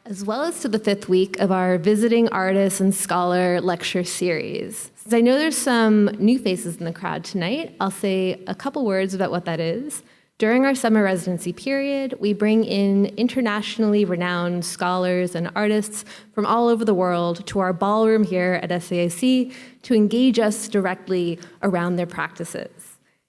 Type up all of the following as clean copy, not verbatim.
as well as to the 5th week of our Visiting Artists and Scholar Lecture Series. Since I know there's some new faces in the crowd tonight, I'll say a couple words about what that is. During our summer residency period, we bring in internationally renowned scholars and artists from all over the world to our ballroom here at SAIC to engage us directly around their practices.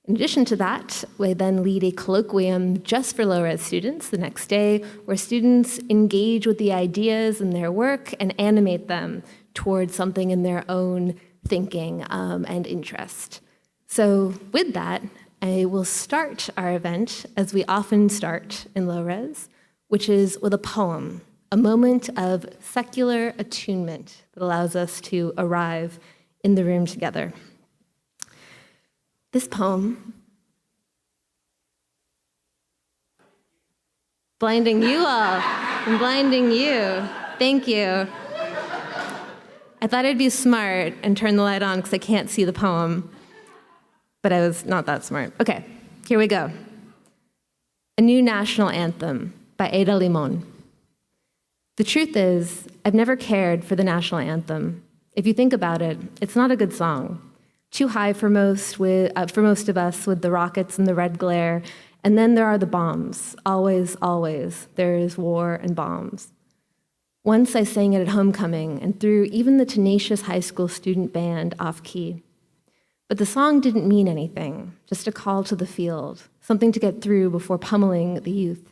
In addition to that, we then lead a colloquium just for low-res students the next day, where students engage with the ideas in their work and animate them towards something in their own thinking and interest. So with that, I will start our event, as we often start in low-res, which is with a poem, a moment of secular attunement that allows us to arrive in the room together. This poem, blinding you all, I'm blinding you, thank you. I thought I'd be smart and turn the light on because I can't see the poem, but I was not that smart. Okay, here we go. A New National Anthem by Ada Limon. The truth is, I've never cared for the national anthem. If you think about it, it's not a good song. Too high for most of us with the rockets and the red glare. And then there are the bombs. Always, always, there is war and bombs. Once I sang it at homecoming and threw even the tenacious high school student band off key. But the song didn't mean anything, just a call to the field, something to get through before pummeling the youth.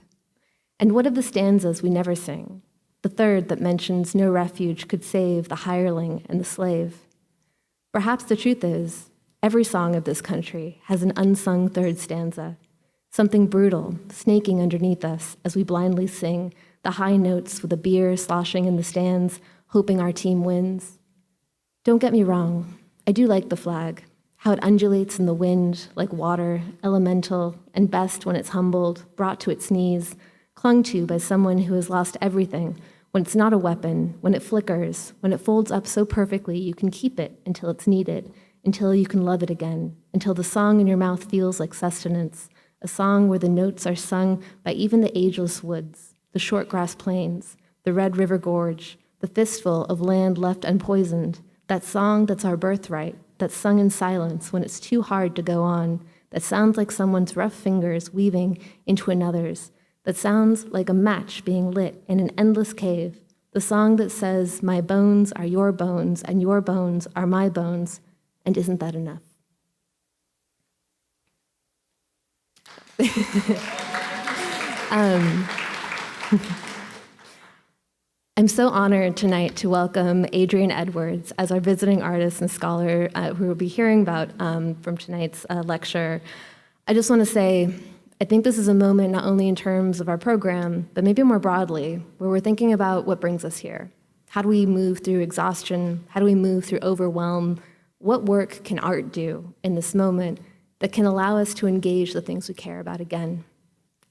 And what of the stanzas we never sing? The third that mentions no refuge could save the hireling and the slave. Perhaps the truth is, every song of this country has an unsung third stanza, something brutal snaking underneath us as we blindly sing the high notes with a beer sloshing in the stands, hoping our team wins. Don't get me wrong, I do like the flag, how it undulates in the wind like water, elemental, and best when it's humbled, brought to its knees, clung to by someone who has lost everything, when it's not a weapon, when it flickers, when it folds up so perfectly you can keep it until it's needed, until you can love it again, until the song in your mouth feels like sustenance, a song where the notes are sung by even the ageless woods, the short grass plains, the Red River Gorge, the fistful of land left unpoisoned, that song that's our birthright, that's sung in silence when it's too hard to go on, that sounds like someone's rough fingers weaving into another's, that sounds like a match being lit in an endless cave, the song that says, my bones are your bones and your bones are my bones, and isn't that enough? I'm so honored tonight to welcome Adrienne Edwards as our visiting artist and scholar who we'll be hearing about from tonight's lecture. I just want to say, I think this is a moment not only in terms of our program, but maybe more broadly, where we're thinking about what brings us here. How do we move through exhaustion? How do we move through overwhelm? What work can art do in this moment that can allow us to engage the things we care about again?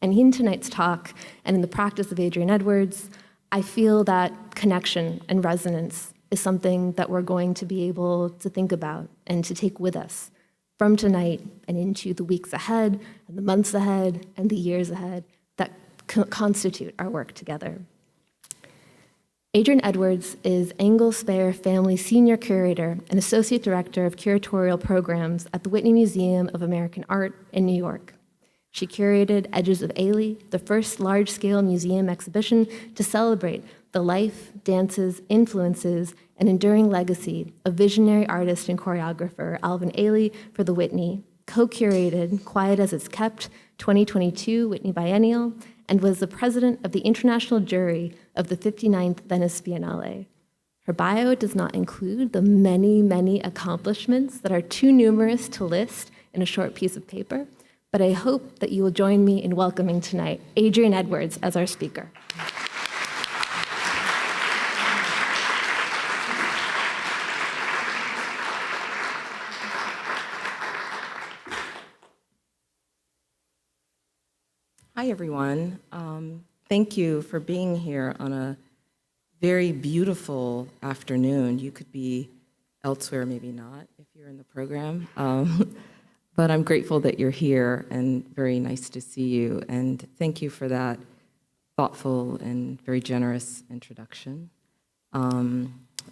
And in tonight's talk, and in the practice of Adrienne Edwards, I feel that connection and resonance is something that we're going to be able to think about and to take with us from tonight and into the weeks ahead, and the months ahead, and the years ahead that constitute our work together. Adrienne Edwards is Engell Speyer Family Senior Curator and Associate Director of Curatorial Programs at the Whitney Museum of American Art in New York. She curated Edges of Ailey, the first large-scale museum exhibition to celebrate the life, dances, influences, and enduring legacy of visionary artist and choreographer Alvin Ailey for the Whitney, co-curated Quiet as It's Kept 2022 Whitney Biennial, and was the president of the international jury of the 59th Venice Biennale. Her bio does not include the many, many accomplishments that are too numerous to list in a short piece of paper, but I hope that you will join me in welcoming tonight Adrienne Edwards as our speaker. Hi, everyone. Thank you for being here on a very beautiful afternoon. You could be elsewhere, maybe not, if you're in the program. But I'm grateful that you're here and very nice to see you. And thank you for that thoughtful and very generous introduction.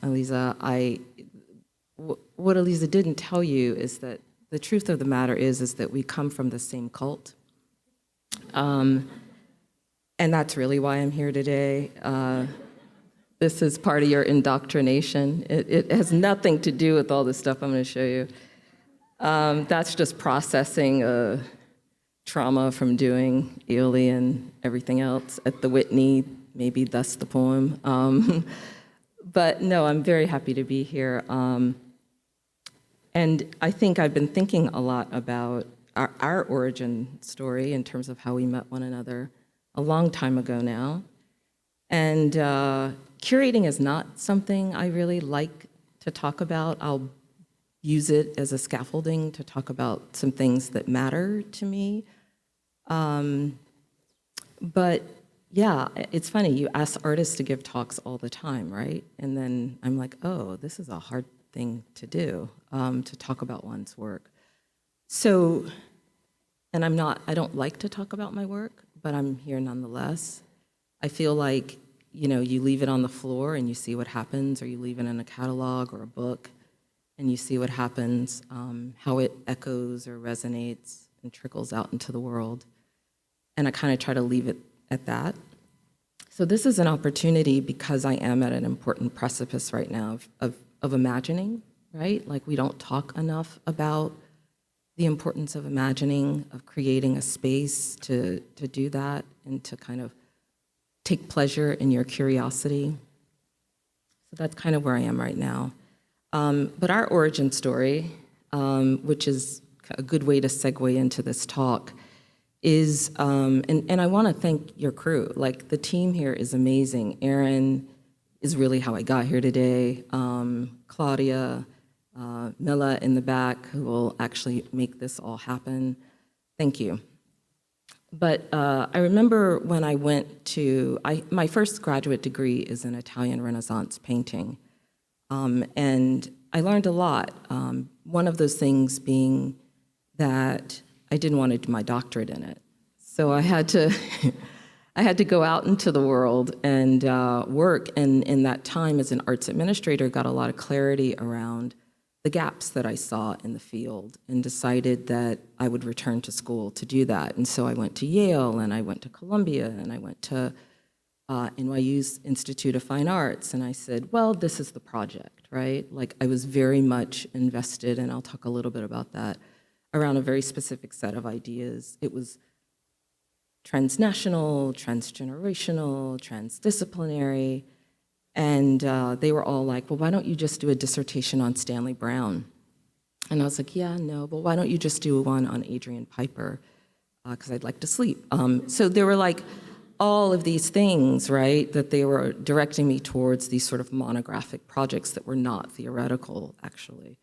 Eliza, what Eliza didn't tell you is that the truth of the matter is that we come from the same cult. And that's really why I'm here today. This is part of your indoctrination. It has nothing to do with all the stuff I'm going to show you. That's just processing trauma from doing Ailey and everything else at the Whitney, maybe thus the poem. But no, I'm very happy to be here. And I think I've been thinking a lot about our origin story in terms of how we met one another a long time ago now. And curating is not something I really like to talk about. I'll use it as a scaffolding to talk about some things that matter to me. But yeah, it's funny, you ask artists to give talks all the time, right? And then I'm like, oh, this is a hard thing to do, to talk about one's work. So, and I don't like to talk about my work, but I'm here nonetheless. I feel like, you leave it on the floor and you see what happens, or you leave it in a catalog or a book and you see what happens, how it echoes or resonates and trickles out into the world. And I kind of try to leave it at that. So this is an opportunity because I am at an important precipice right now of imagining, right? Like we don't talk enough about the importance of imagining, of creating a space to do that and to kind of take pleasure in your curiosity. So that's kind of where I am right now. But our origin story, which is a good way to segue into this talk, is, and I want to thank your crew. Like, the team here is amazing. Erin is really how I got here today. Claudia, Mila in the back, who will actually make this all happen. Thank you. But I remember when I went to, my first graduate degree is in Italian Renaissance painting. And I learned a lot. One of those things being that I didn't want to do my doctorate in it. So I had to, I had to go out into the world and work. And in that time as an arts administrator, got a lot of clarity around the gaps that I saw in the field and decided that I would return to school to do that. And so I went to Yale and I went to Columbia and I went to NYU's Institute of Fine Arts. And I said, well, this is the project, right? Like, I was very much invested, and I'll talk a little bit about that, around a very specific set of ideas. It was transnational, transgenerational, transdisciplinary, and they were all like, well, why don't you just do a dissertation on Stanley Brown? And I was like, yeah, no, but why don't you just do one on Adrienne Piper? Because I'd like to sleep. So there were like all of these things, right, that they were directing me towards these sort of monographic projects that were not theoretical, actually.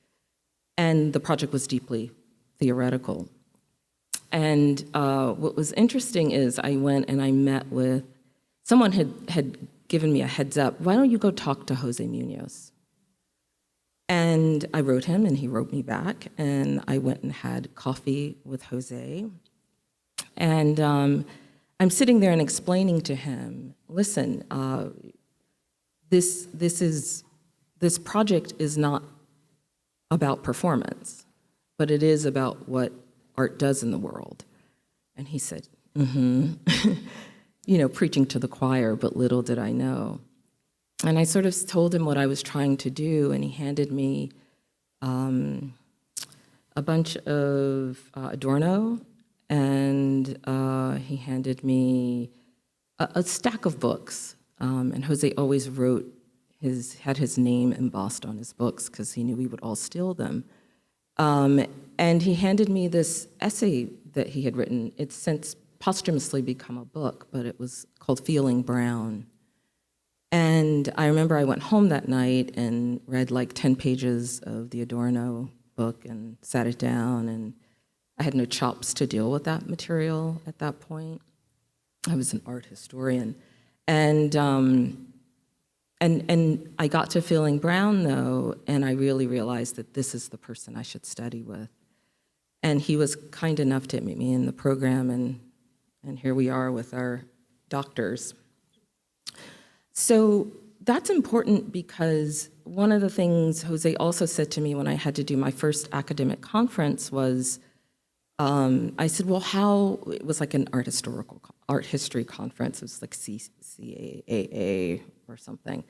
And the project was deeply theoretical. And what was interesting is I went and I met with, someone had given me a heads up, why don't you go talk to Jose Munoz? And I wrote him and he wrote me back, and I went and had coffee with Jose. And I'm sitting there and explaining to him, listen, this project is not about performance, but it is about what art does in the world. And he said, preaching to the choir, but little did I know. And I sort of told him what I was trying to do, and he handed me a bunch of Adorno, and he handed me a stack of books. And Jose always had his name embossed on his books because he knew we would all steal them. And he handed me this essay that he had written. It's since posthumously become a book, but it was called Feeling Brown. And I remember I went home that night and read like 10 pages of the Adorno book and sat it down, and I had no chops to deal with that material at that point. I was an art historian. And I got to Feeling Brown, though, and I really realized that this is the person I should study with. And he was kind enough to admit me in the program, and here we are with our doctors. So that's important because one of the things Jose also said to me when I had to do my first academic conference was, I said, well, it was like an art history conference, it was like CAAA or something.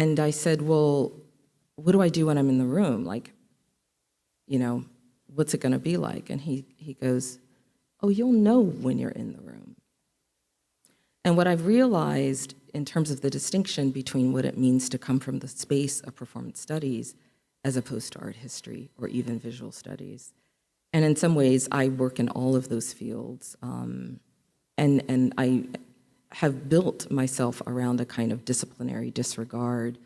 And I said, well, what do I do when I'm in the room? Like, what's it gonna be like? And he goes, oh, you'll know when you're in the room. And what I've realized in terms of the distinction between what it means to come from the space of performance studies as opposed to art history or even visual studies. And in some ways, I work in all of those fields. And I have built myself around a kind of disciplinary disregard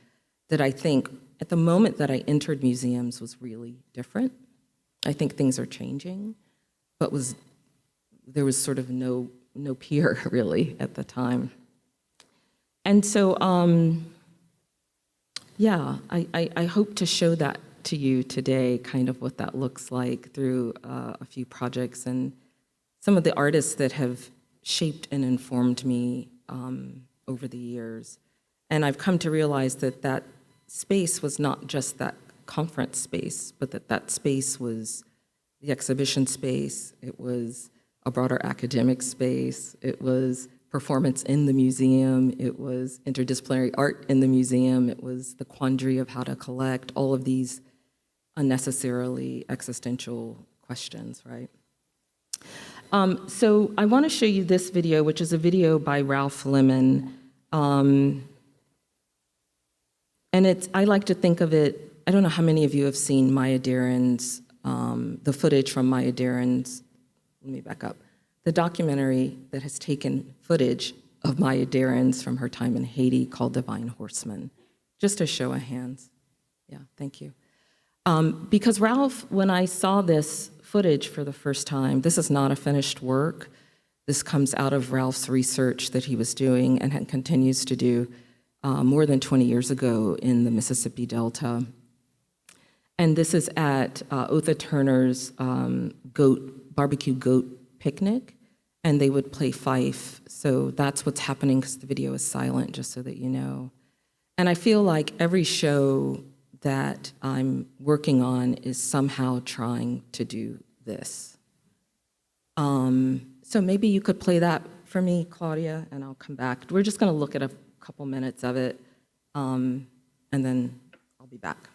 that I think at the moment that I entered museums was really different. I think things are changing, but there was sort of no peer really at the time. And so, yeah, I hope to show that to you today, kind of what that looks like through a few projects and some of the artists that have shaped and informed me over the years. And I've come to realize that that space was not just that conference space, but that space was the exhibition space, it was a broader academic space, it was performance in the museum, it was interdisciplinary art in the museum, it was the quandary of how to collect, all of these unnecessarily existential questions, right? So I want to show you this video, which is a video by Ralph Lemon. And I like to think of it, I don't know how many of you have seen Maya Deren's, the footage from Maya Deren's, let me back up, the documentary that has taken footage of Maya Deren's from her time in Haiti called Divine Horseman. Just a show of hands. Yeah, thank you. Because Ralph, when I saw this footage for the first time, this is not a finished work. This comes out of Ralph's research that he was doing and continues to do more than 20 years ago in the Mississippi Delta. And this is at Otha Turner's barbecue goat picnic, and they would play fife. So that's what's happening because the video is silent, just so that you know. And I feel like every show that I'm working on is somehow trying to do this. So maybe you could play that for me, Claudia, and I'll come back. We're just gonna look at a couple minutes of it, and then I'll be back.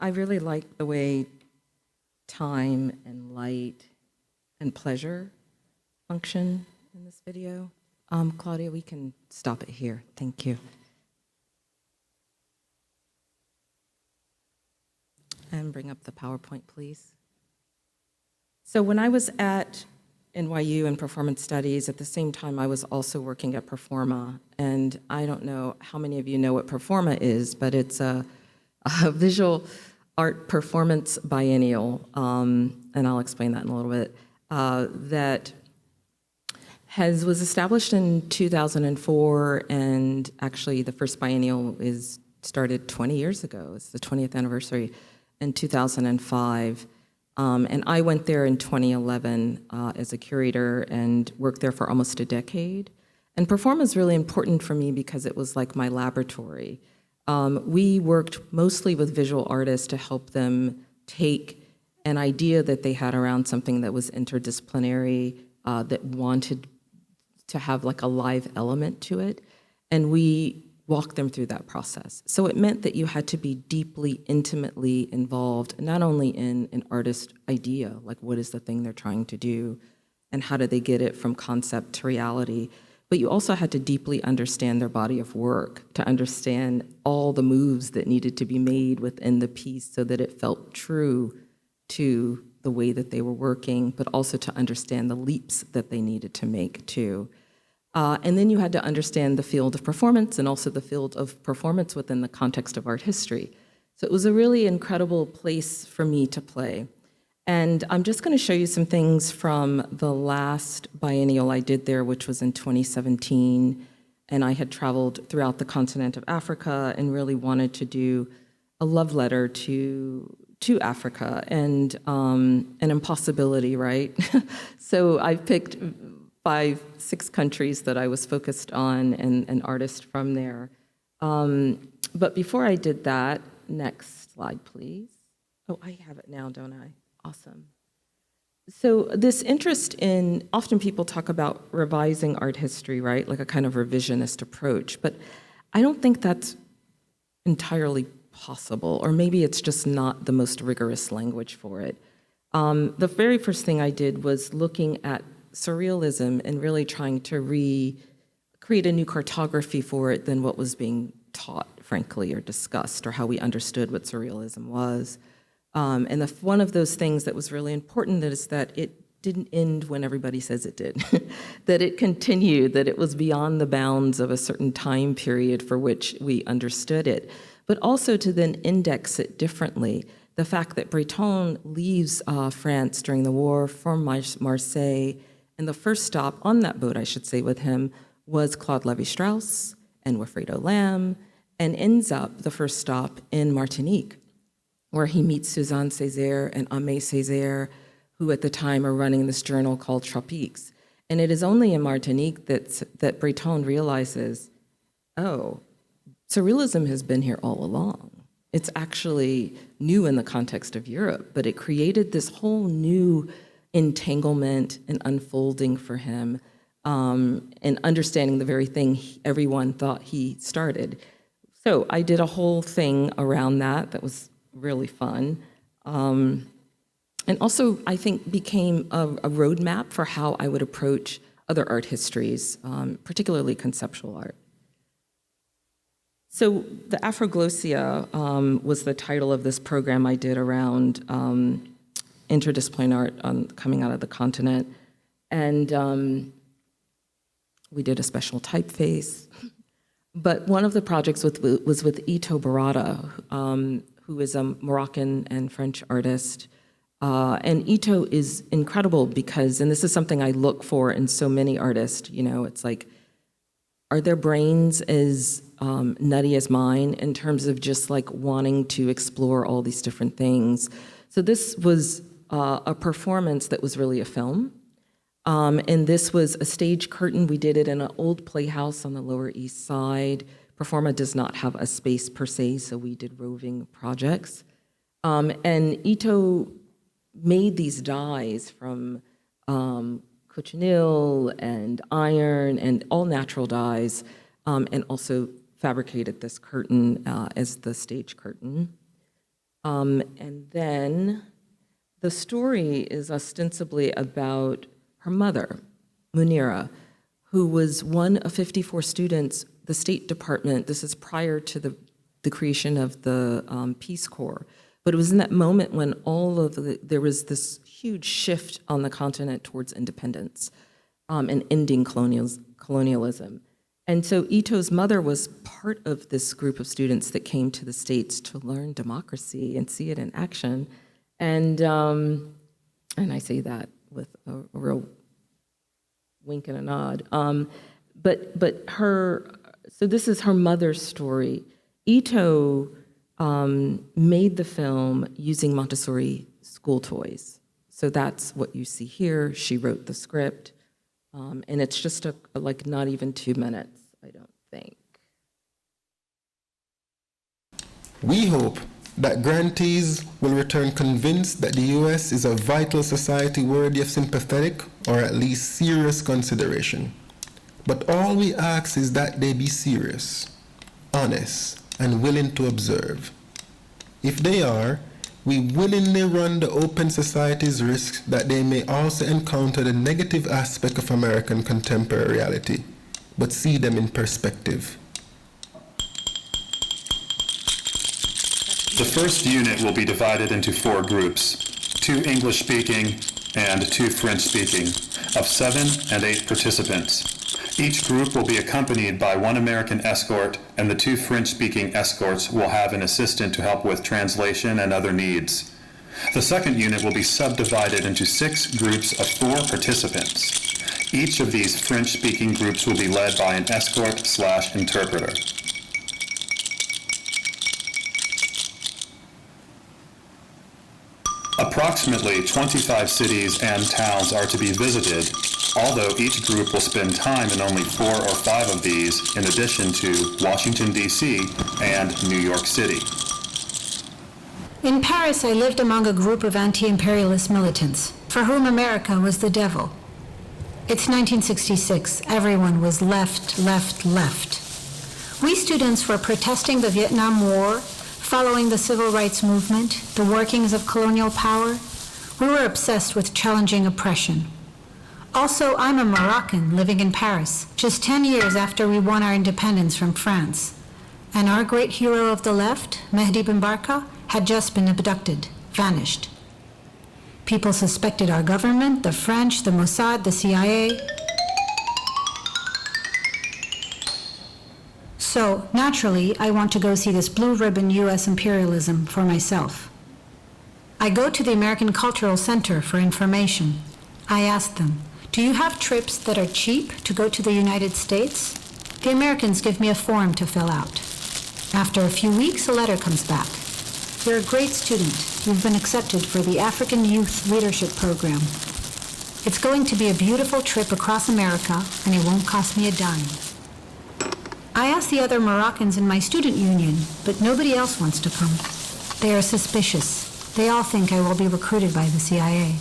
I really like the way time and light and pleasure function in this video. Claudia, we can stop it here. Thank you. And bring up the PowerPoint, please. So when I was at NYU in performance studies, at the same time I was also working at Performa. And I don't know how many of you know what Performa is, but it's a visual art performance biennial, and I'll explain that in a little bit, that was established in 2004, and actually the first biennial started 20 years ago. It's the 20th anniversary in 2005. And I went there in 2011 as a curator and worked there for almost a decade. And Performa is really important for me because it was like my laboratory. We worked mostly with visual artists to help them take an idea that they had around something that was interdisciplinary, that wanted to have like a live element to it, and we walked them through that process. So it meant that you had to be deeply, intimately involved, not only in an artist idea, like what is the thing they're trying to do, and how do they get it from concept to reality, but you also had to deeply understand their body of work, to understand all the moves that needed to be made within the piece so that it felt true to the way that they were working, but also to understand the leaps that they needed to make too. And then you had to understand the field of performance and also the field of performance within the context of art history. So it was a really incredible place for me to play. And I'm just going to show you some things from the last biennial I did there, which was in 2017. And I had traveled throughout the continent of Africa and really wanted to do a love letter to Africa and an impossibility, right? So I picked 5-6 countries that I was focused on and artists from there. But before I did that, next slide, please. Oh, I have it now, don't I? Awesome. So this interest in, often people talk about revising art history, right? Like a kind of revisionist approach, but I don't think that's entirely possible, or maybe it's just not the most rigorous language for it. The very first thing I did was looking at surrealism and really trying to create a new cartography for it than what was being taught, frankly, or discussed, or how we understood what surrealism was. And one of those things that was really important is that it didn't end when everybody says it did, that it continued, that it was beyond the bounds of a certain time period for which we understood it, but also to then index it differently. The fact that Breton leaves France during the war for Marseille, and the first stop on that boat, I should say, with him was Claude Lévi-Strauss and Wilfredo Lamb, and ends up the first stop in Martinique, where he meets Suzanne Césaire and Aimé Césaire, who at the time are running this journal called Tropiques. And it is only in Martinique that Breton realizes, oh, surrealism has been here all along. It's actually new in the context of Europe, but it created this whole new entanglement and unfolding for him, and understanding the very thing everyone thought he started. So I did a whole thing around that was really fun. And also, I think, became a roadmap for how I would approach other art histories, particularly conceptual art. So the Afroglossia was the title of this program I did around interdisciplinary art coming out of the continent. And we did a special typeface. But one of the projects was with Ito Barada, who is a Moroccan and French artist. And Ito is incredible because, and this is something I look for in so many artists, you know, it's like, are their brains as nutty as mine in terms of just like wanting to explore all these different things? So this was a performance that was really a film. And this was a stage curtain. We did it in an old playhouse on the Lower East Side. Performa does not have a space per se, so we did roving projects. And Ito made these dies from cochineal and iron and all natural dyes, and also fabricated this curtain as the stage curtain. And then the story is ostensibly about her mother, Munira, who was one of 54 students. The State Department, this is prior to the creation of the Peace Corps, but it was in that moment when there was this huge shift on the continent towards independence and ending colonialism. And so Ito's mother was part of this group of students that came to the States to learn democracy and see it in action. And I say that with a real wink and a nod. So this is her mother's story. Ito made the film using Montessori school toys. So that's what you see here. She wrote the script. And it's just like not even 2 minutes, I don't think. We hope that grantees will return convinced that the U.S. is a vital society worthy of sympathetic or at least serious consideration. But all we ask is that they be serious, honest, and willing to observe. If they are, we willingly run the open society's risk that they may also encounter the negative aspect of American contemporary reality, but see them in perspective. The first unit will be divided into 4 groups, 2 English-speaking and 2 French-speaking, of 7 and 8 participants. Each group will be accompanied by 1 American escort, and the 2 French-speaking escorts will have an assistant to help with translation and other needs. The second unit will be subdivided into 6 groups of 4 participants. Each of these French-speaking groups will be led by an escort/interpreter. Approximately 25 cities and towns are to be visited, although each group will spend time in only 4 or 5 of these, in addition to Washington, D.C. and New York City. In Paris, I lived among a group of anti-imperialist militants, for whom America was the devil. It's 1966. Everyone was left. We students were protesting the Vietnam War, following the civil rights movement, the workings of colonial power. We were obsessed with challenging oppression. Also, I'm a Moroccan living in Paris, just 10 years after we won our independence from France. And our great hero of the left, Mehdi Ben Barka, had just been abducted, vanished. People suspected our government, the French, the Mossad, the CIA. So, naturally, I want to go see this blue ribbon U.S. imperialism for myself. I go to the American Cultural Center for information. I ask them, do you have trips that are cheap to go to the United States? The Americans give me a form to fill out. After a few weeks, a letter comes back. You're a great student. You've been accepted for the African Youth Leadership Program. It's going to be a beautiful trip across America, and it won't cost me a dime. I asked the other Moroccans in my student union, but nobody else wants to come. They are suspicious. They all think I will be recruited by the CIA.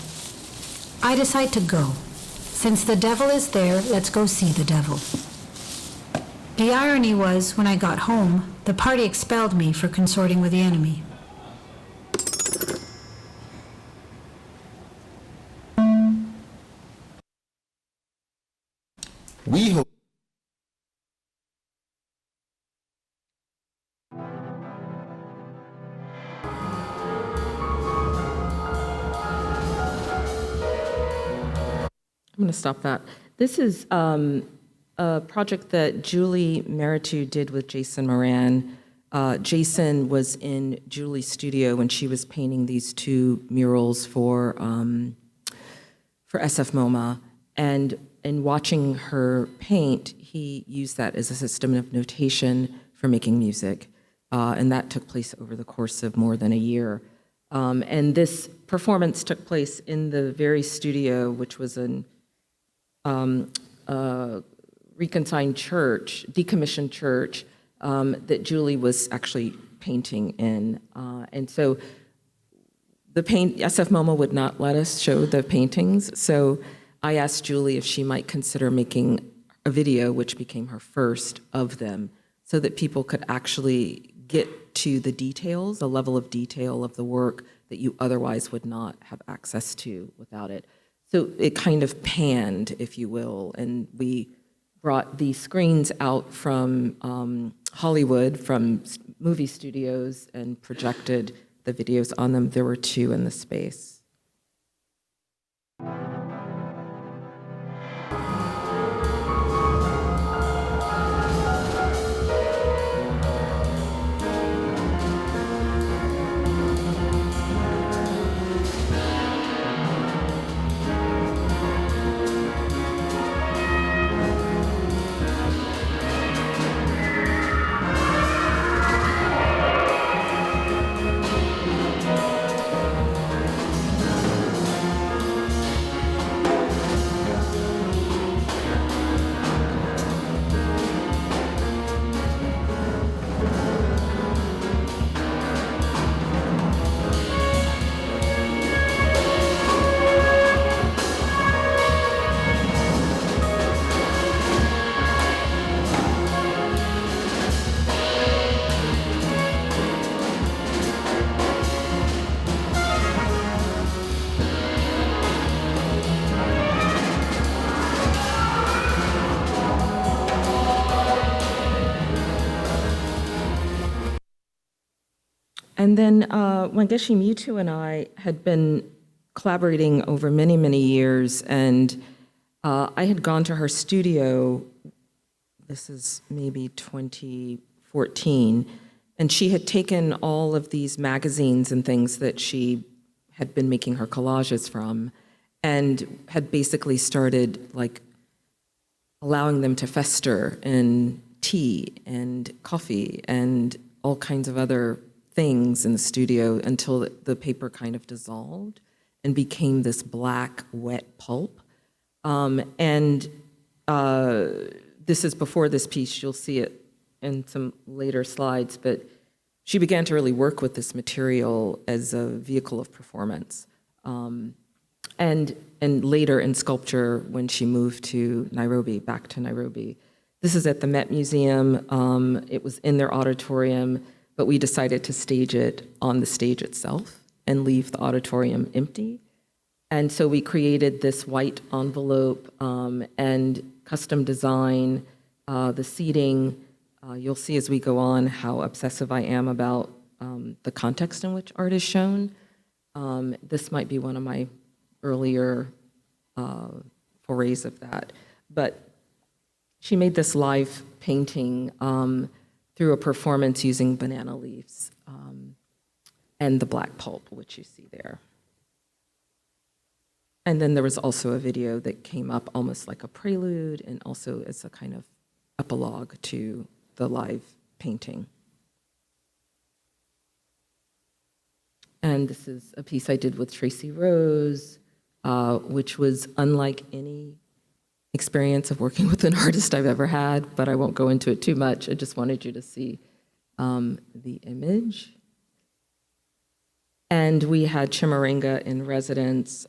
I decide to go. Since the devil is there, let's go see the devil. The irony was, when I got home, the party expelled me for consorting with the enemy. We hope I'm going to stop that. This is a project that Julie Meritu did with Jason Moran. Jason was in Julie's studio when she was painting these 2 murals for SF MoMA, and in watching her paint, he used that as a system of notation for making music, and that took place over the course of more than a year. And this performance took place in the very studio, which was an reconsigned church, decommissioned church, that Julie was actually painting in. And so SF MoMA would not let us show the paintings, so I asked Julie if she might consider making a video, which became her first of them, so that people could actually get to the details, a level of detail of the work that you otherwise would not have access to without it. So it kind of panned, if you will, and we brought these screens out from Hollywood, from movie studios, and projected the videos on them. There were 2 in the space. And then Wangechi Mutu and I had been collaborating over many, many years, and I had gone to her studio, this is maybe 2014, and she had taken all of these magazines and things that she had been making her collages from, and had basically started like allowing them to fester in tea and coffee and all kinds of other things in the studio until the paper kind of dissolved and became this black, wet pulp. This is before this piece. You'll see it in some later slides, but she began to really work with this material as a vehicle of performance. And later in sculpture when she moved to Nairobi, back to Nairobi. This is at the Met Museum. It was in their auditorium, but we decided to stage it on the stage itself and leave the auditorium empty. And so we created this white envelope and custom design, the seating. You'll see as we go on how obsessive I am about the context in which art is shown. This might be one of my earlier forays of that. But she made this live painting through a performance using banana leaves and the black pulp, which you see there. And then there was also a video that came up almost like a prelude and also as a kind of epilogue to the live painting. And this is a piece I did with Tracy Rose, which was unlike any experience of working with an artist I've ever had, but I won't go into it too much. I just wanted you to see the image. And we had Chimurenga in residence.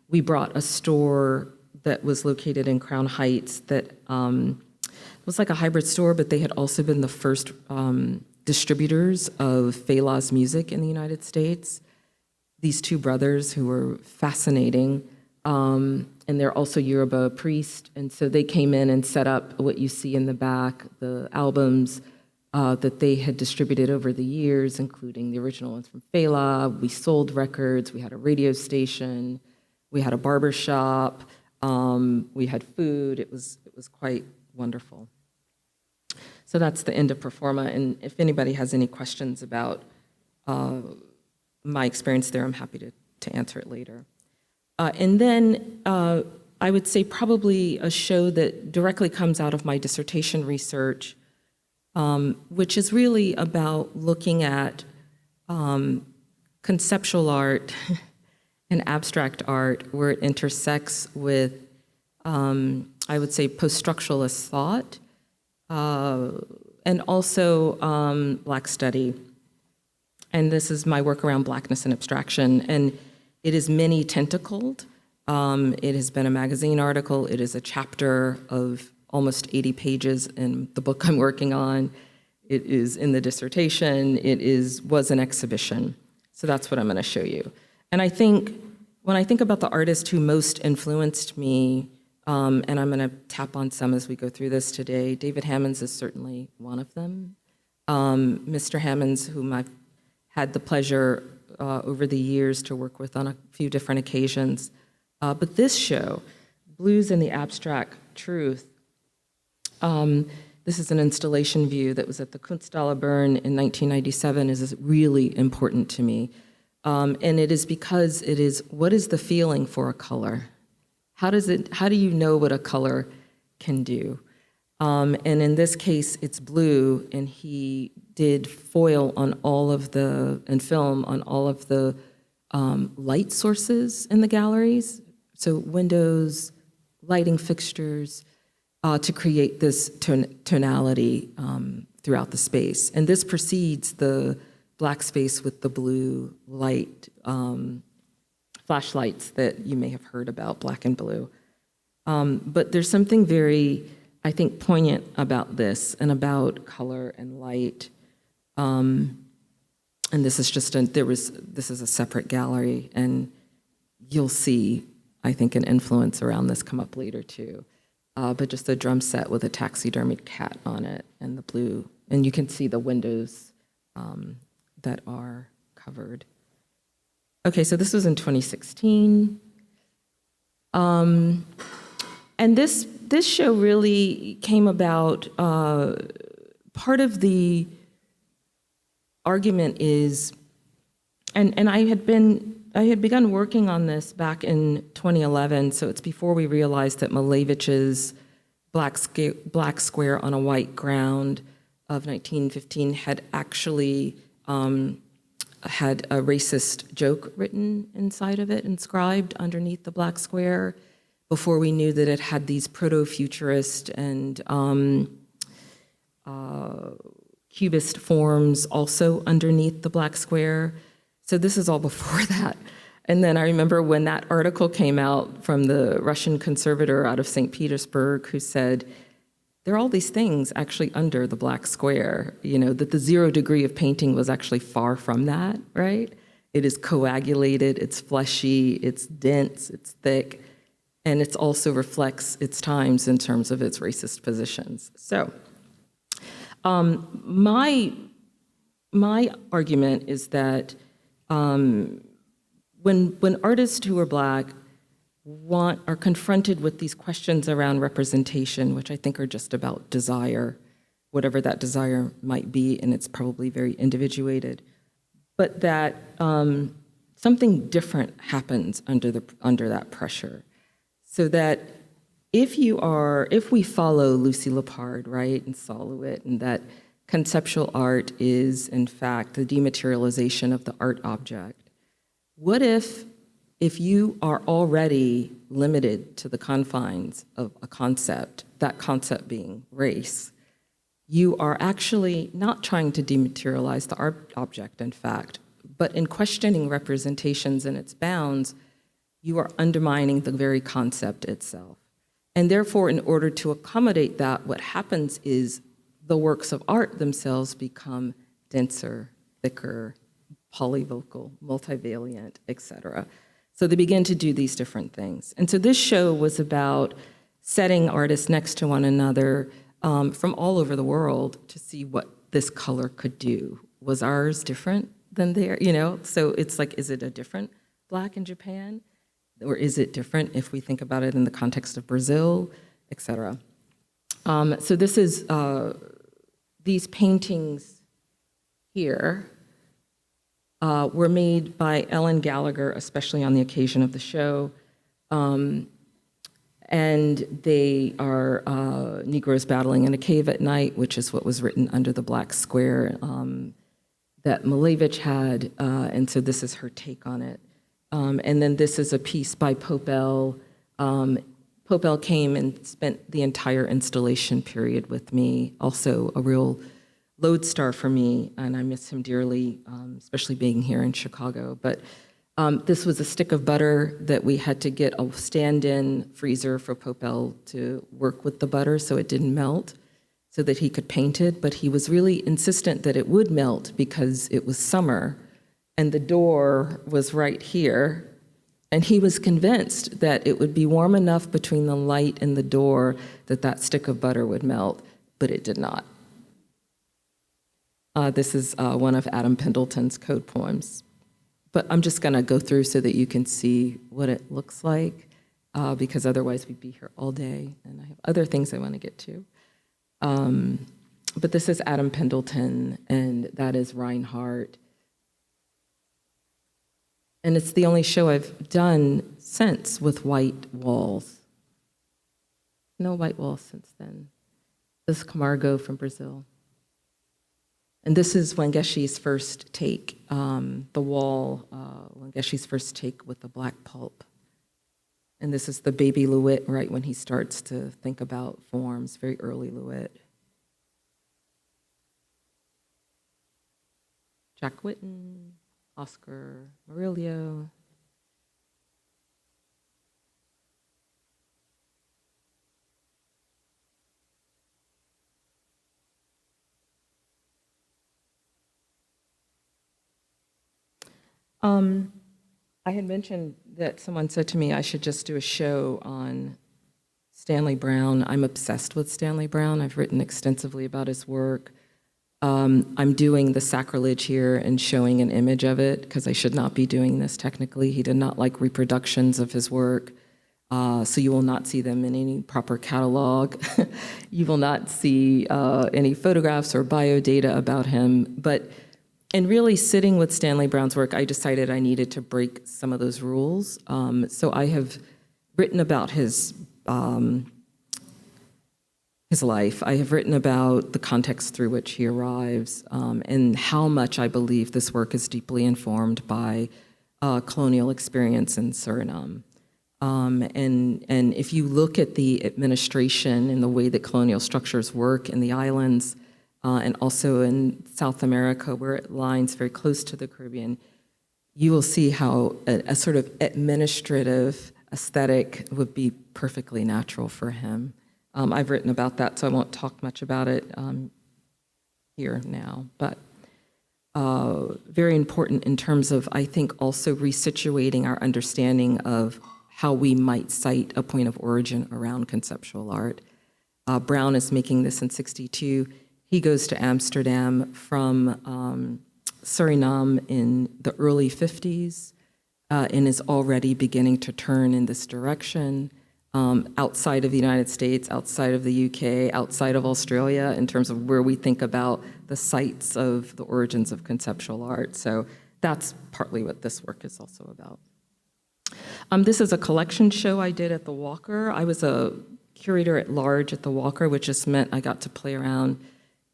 We brought a store that was located in Crown Heights that was like a hybrid store, but they had also been the first distributors of Fela's music in the United States. These 2 brothers who were fascinating, and they're also Yoruba priests, and so they came in and set up what you see in the back, the albums that they had distributed over the years, including the original ones from Fela. We sold records, we had a radio station, we had a barber shop, we had food. It was quite wonderful. So that's the end of Performa, and if anybody has any questions about my experience there, I'm happy to answer it later. And then I would say probably a show that directly comes out of my dissertation research, which is really about looking at conceptual art and abstract art, where it intersects with, I would say, post-structuralist thought, and also Black study. And this is my work around Blackness and abstraction. And it is many tentacled. It has been a magazine article. It is a chapter of almost 80 pages in the book I'm working on. it is in the dissertation, was an exhibition. So that's what I'm going to show you. And I think, when I think about the artist who most influenced me, and I'm going to tap on some as we go through this today, David Hammons is certainly one of them. Mr. Hammons, whom I've had the pleasure over the years to work with on a few different occasions. But this show, Blues and the Abstract Truth, this is an installation view that was at the Kunsthalle Bern in 1997, is really important to me. And it is because it is, what is the feeling for a color? How do you know what a color can do? And in this case, it's blue, and he did foil on all of the, and film on all of the light sources in the galleries. So windows, lighting fixtures, to create this tonality throughout the space. And this precedes the black space with the blue light, flashlights that you may have heard about, black and blue. But there's something very, I think, poignant about this and about color and light. And this is just this is a separate gallery, and you'll see, I think, an influence around this come up later too. But just a drum set with a taxidermied cat on it and the blue, and you can see the windows that are covered. Okay, so this was in 2016. And this show really came about, part of the argument is, and I had begun working on this back in 2011, so it's before we realized that Malevich's black square on a white ground of 1915 had actually had a racist joke written inside of it, inscribed underneath the black square, before we knew that it had these proto-futurist and cubist forms also underneath the black square. So this is all before that. And then I remember when that article came out from the Russian conservator out of St. Petersburg, who said, there are all these things actually under the black square, that the 0 degree of painting was actually far from that, right? It is coagulated, it's fleshy, it's dense, it's thick, and it also reflects its times in terms of its racist positions. So my argument is that when artists who are black are confronted with these questions around representation, which I think are just about desire, whatever that desire might be, and it's probably very individuated, but that something different happens under that pressure. So that if we follow Lucy Lepard, right, and Soluit, and that conceptual art is, in fact, the dematerialization of the art object, what if you are already limited to the confines of a concept, that concept being race, you are actually not trying to dematerialize the art object, in fact, but in questioning representations and its bounds, you are undermining the very concept itself. And therefore, in order to accommodate that, what happens is the works of art themselves become denser, thicker, polyvocal, multivalent, etc. So they begin to do these different things. And so this show was about setting artists next to one another from all over the world to see what this color could do. Was ours different than theirs? So it's like, is it a different black in Japan? Or is it different if we think about it in the context of Brazil, etc.? So this is these paintings here were made by Ellen Gallagher, especially on the occasion of the show. And they are Negroes battling in a cave at night, which is what was written under the black square that Malevich had. And so this is her take on it. And then this is a piece by Popel. Popel came and spent the entire installation period with me, also a real lodestar for me, and I miss him dearly, especially being here in Chicago. But this was a stick of butter that we had to get a stand-in freezer for Popel to work with the butter so it didn't melt. so that he could paint it, but he was really insistent that it would melt because it was summer, and the door was right here, and he was convinced that it would be warm enough between the light and the door that that stick of butter would melt, but it did not. This is one of Adam Pendleton's code poems. But I'm just gonna go through so that you can see what it looks like, because otherwise we'd be here all day, and I have other things I wanna get to. But this is Adam Pendleton, and that is Reinhardt. And it's the only show I've done since with white walls. No white walls since then. This is Camargo from Brazil. And this is Wangeshi's first take, the wall, Wangeshi's first take with the black pulp. And this is the baby Louis, right when he starts to think about forms, very early Louis. Jack Whitten, Oscar Murillo. I had mentioned that someone said to me I should just do a show on Stanley Brown. I'm obsessed with Stanley Brown. I've written extensively about his work. I'm doing the sacrilege here and showing an image of it because I should not be doing this technically. He did not like reproductions of his work, so you will not see them in any proper catalog. You will not see any photographs or bio data about him. But in really sitting with Stanley Brown's work, I decided I needed to break some of those rules. So I have written about his life. I have written about the context through which he arrives, and how much I believe this work is deeply informed by colonial experience in Suriname. And if you look at the administration and the way that colonial structures work in the islands, and also in South America, where it lines very close to the Caribbean, you will see how a sort of administrative aesthetic would be perfectly natural for him. I've written about that, so I won't talk much about it here now, but very important in terms of, I think, also resituating our understanding of how we might cite a point of origin around conceptual art. Brown is making this in '62. He goes to Amsterdam from Suriname in the early 50s and is already beginning to turn in this direction outside of the United States, outside of the UK, outside of Australia, in terms of where we think about the sites of the origins of conceptual art. So that's partly what this work is also about. This is a collection show I did at the Walker. I was a curator at large at the Walker, which just meant I got to play around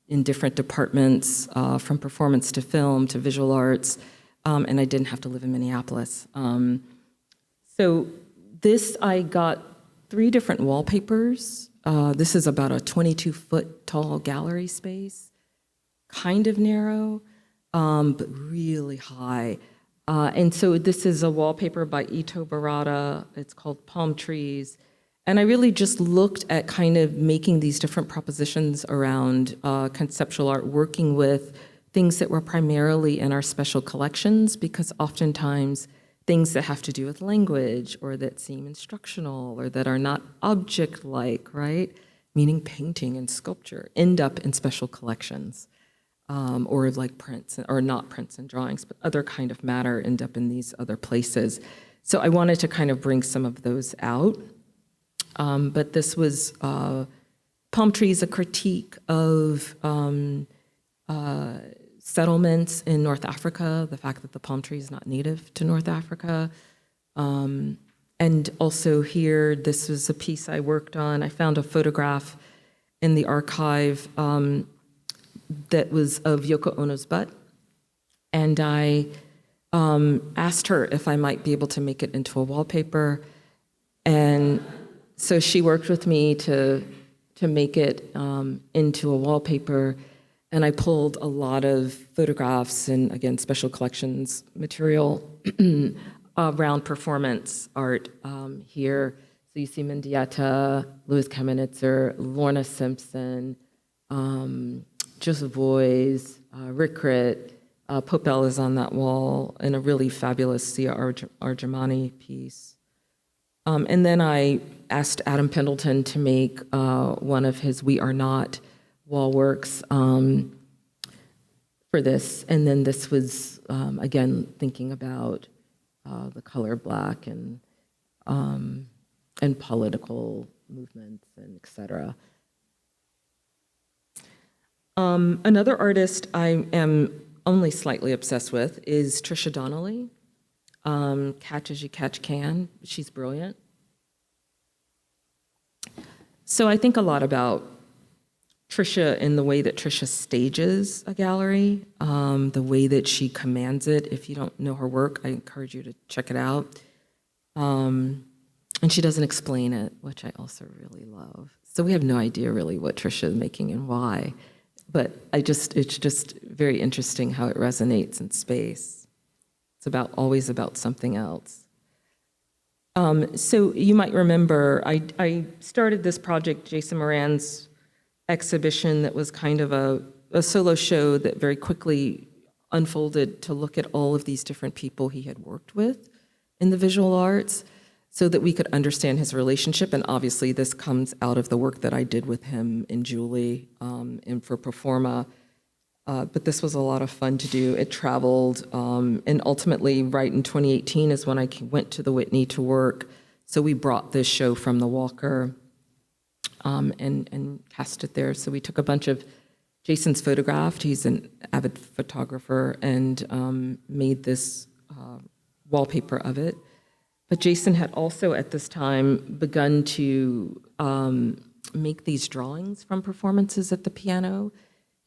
in different departments, from performance to film to visual arts, and I didn't have to live in Minneapolis. So this, I got 3 different wallpapers. This is about a 22-foot tall gallery space, kind of narrow, but really high. And so this is a wallpaper by Ito Barada. It's called Palm Trees. And I really just looked at kind of making these different propositions around conceptual art, working with things that were primarily in our special collections, because oftentimes things that have to do with language or that seem instructional or that are not object-like, right? Meaning painting and sculpture, end up in special collections, or like prints, or not prints and drawings, but other kind of matter end up in these other places. So I wanted to kind of bring some of those out. But this was Palm Trees, a critique of settlements in North Africa, the fact that the palm tree is not native to North Africa. And also here, this was a piece I worked on. I found a photograph in the archive that was of Yoko Ono's butt. And I asked her if I might be able to make it into a wallpaper. And so she worked with me to make it into a wallpaper, and I pulled a lot of photographs and, again, special collections material around performance art here. So you see Mendieta, Louis Kamenitzer, Lorna Simpson, Joseph Voice, Rick Ritt, Popel is on that wall in a really fabulous Sia Argemani piece. And then I asked Adam Pendleton to make one of his We Are Not wall works for this. And then this was, again, thinking about the color black and political movements and et cetera. Another artist I am only slightly obsessed with is Trisha Donnelly. Catch as you catch can. She's brilliant. So I think a lot about Trisha in the way that Trisha stages a gallery, the way that she commands it. If you don't know her work, I encourage you to check it out. And she doesn't explain it, which I also really love. So we have no idea really what Trisha is making and why. But it's just very interesting how it resonates in space. It's always about something else. So you might remember, I started this project, Jason Moran's exhibition, that was kind of a solo show that very quickly unfolded to look at all of these different people he had worked with in the visual arts so that we could understand his relationship. And obviously this comes out of the work that I did with him in Julie and for Performa. But this was a lot of fun to do. It traveled, and ultimately, right in 2018 is when I went to the Whitney to work. So we brought this show from the Walker and cast it there. So we took a bunch of Jason's photographed. He's an avid photographer, and made this wallpaper of it. But Jason had also at this time begun to make these drawings from performances at the piano.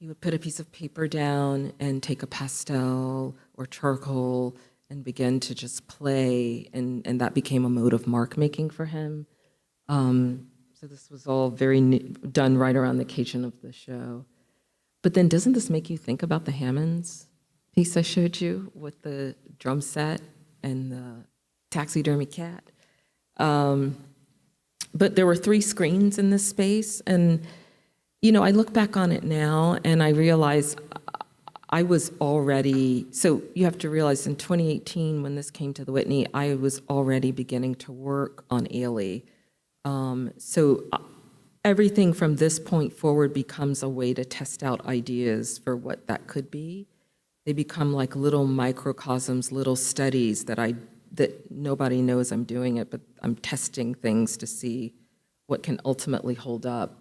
He would put a piece of paper down and take a pastel or charcoal and begin to just play, and that became a mode of mark making for him. So this was all done right around the occasion of the show. But then doesn't this make you think about the Hammonds piece I showed you with the drum set and the taxidermy cat? But there were 3 screens in this space, and I look back on it now and I realize I was already, so you have to realize in 2018 when this came to the Whitney, I was already beginning to work on Ailey. So everything from this point forward becomes a way to test out ideas for what that could be. They become like little microcosms, little studies that nobody knows I'm doing it, but I'm testing things to see what can ultimately hold up.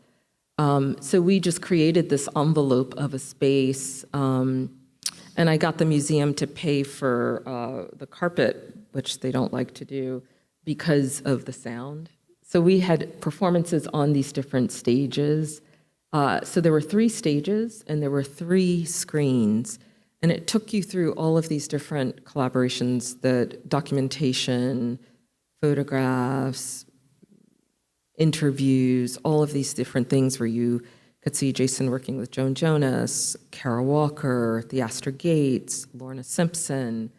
So we just created this envelope of a space, and I got the museum to pay for the carpet, which they don't like to do, because of the sound. So we had performances on these different stages. So there were 3 stages, and there were 3 screens, and it took you through all of these different collaborations, the documentation, photographs, interviews, all of these different things where you could see Jason working with Joan Jonas, Kara Walker, Theaster Gates, Lorna Simpson,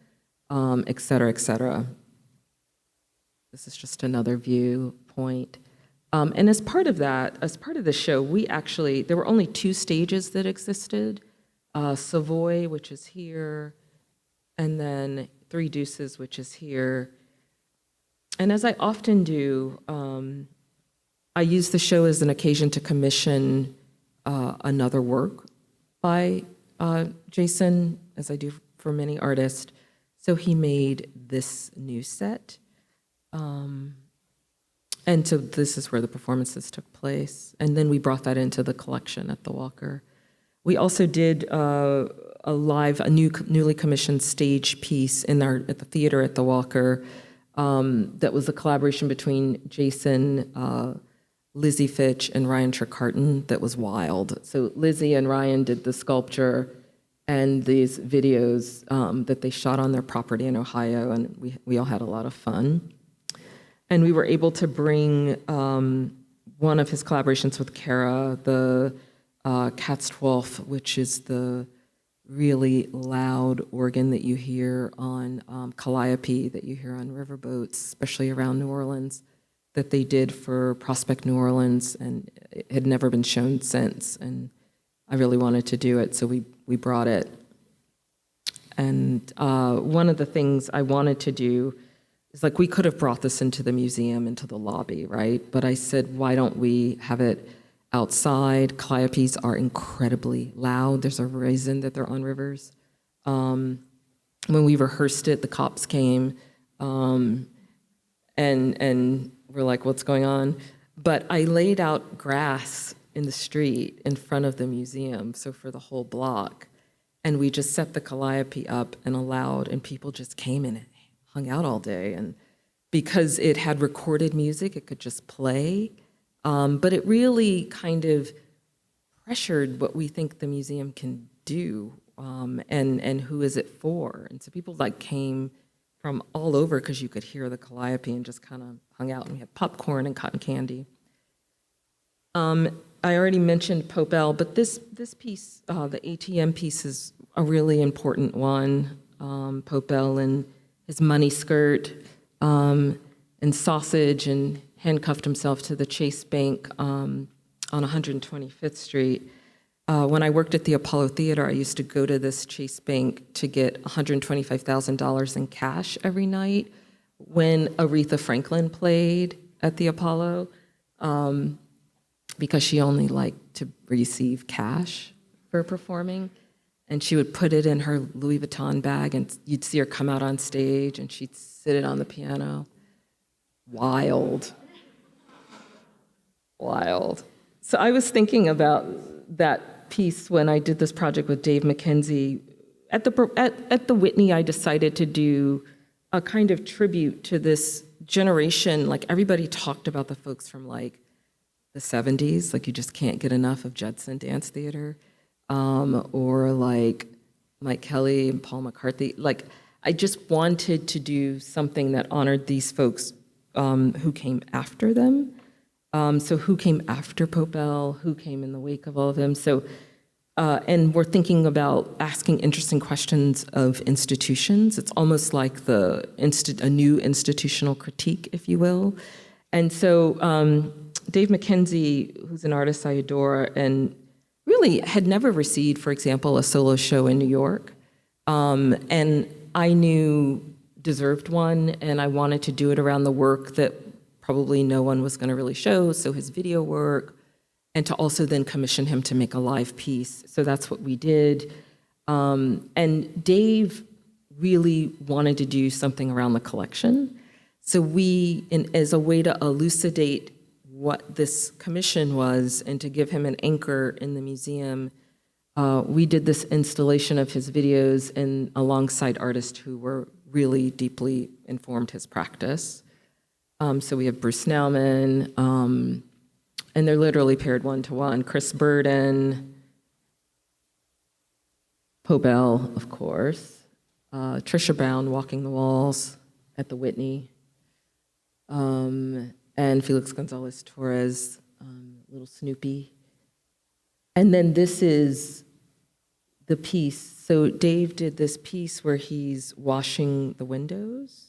et cetera, et cetera. This is just another viewpoint. And as part of that, as part of the show, there were only 2 stages that existed. Savoy, which is here, and then 3 Deuces, which is here. And as I often do, I use the show as an occasion to commission another work by Jason, as I do for many artists. So he made this new set. And so this is where the performances took place. And then we brought that into the collection at the Walker. We also did a newly commissioned stage piece at the theater at the Walker that was a collaboration between Jason, Lizzie Fitch, and Ryan Trecarton that was wild. So Lizzie and Ryan did the sculpture and these videos that they shot on their property in Ohio, and we all had a lot of fun. And we were able to bring one of his collaborations with Kara, the Katzdwolf, which is the really loud organ that you hear on Calliope, that you hear on riverboats, especially around New Orleans, that they did for Prospect New Orleans, and it had never been shown since. And I really wanted to do it, so we brought it. And one of the things I wanted to do is, like, we could have brought this into the museum, into the lobby, right? But I said, why don't we have it outside? Calliopes are incredibly loud. There's a reason that they're on rivers. When we rehearsed it, the cops came, and we're like, what's going on? But I laid out grass in the street in front of the museum, so for the whole block. And we just set the calliope up and allowed, and people just came and hung out all day. And because it had recorded music, it could just play. But it really kind of pressured what we think the museum can do, and who is it for. And so people like came from all over because you could hear the calliope and just kind of hung out, and we had popcorn and cotton candy. I already mentioned Popel, but this piece, the ATM piece, is a really important one. Popel and his money skirt and sausage, and handcuffed himself to the Chase Bank on 125th Street. When I worked at the Apollo Theater, I used to go to this Chase Bank to get $125,000 in cash every night when Aretha Franklin played at the Apollo, because she only liked to receive cash for performing. And she would put it in her Louis Vuitton bag, and you'd see her come out on stage, and she'd sit it on the piano. Wild. So I was thinking about that piece when I did this project with Dave McKenzie. At the Whitney, I decided to do a kind of tribute to this generation. Like, everybody talked about the folks from, like, the 70s, like you just can't get enough of Judson Dance Theater, or like Mike Kelly and Paul McCarthy. Like, I just wanted to do something that honored these folks who came after them. So who came after Popel, who came in the wake of all of them. So, and we're thinking about asking interesting questions of institutions. It's almost like a new institutional critique, if you will. And so Dave McKenzie, who's an artist I adore, and really had never received, for example, a solo show in New York, and I knew deserved one, and I wanted to do it around the work that probably no one was going to really show, so his video work, and to also then commission him to make a live piece. So that's what we did. And Dave really wanted to do something around the collection. So we, as a way to elucidate what this commission was and to give him an anchor in the museum, we did this installation of his videos and alongside artists who were really deeply informed his practice. So we have Bruce Nauman, and they're literally paired one-to-one. Chris Burden, Popel, of course, Trisha Brown walking the walls at the Whitney, and Felix Gonzalez Torres, little Snoopy. And then this is the piece. So Dave did this piece where he's washing the windows.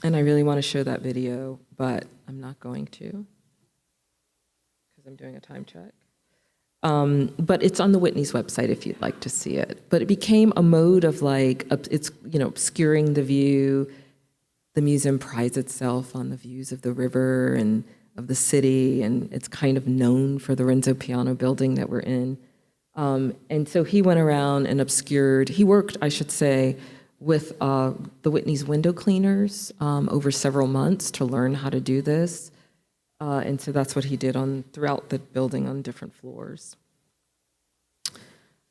And I really want to show that video, but I'm not going to because I'm doing a time check. But it's on the Whitney's website if you'd like to see it. But it became a mode of like, it's, obscuring the view. The museum prides itself on the views of the river and of the city, and it's kind of known for the Renzo Piano building that we're in. And so he went around and obscured, he worked, I should say, with the Whitney's window cleaners over several months to learn how to do this. And so that's what he did throughout the building on different floors.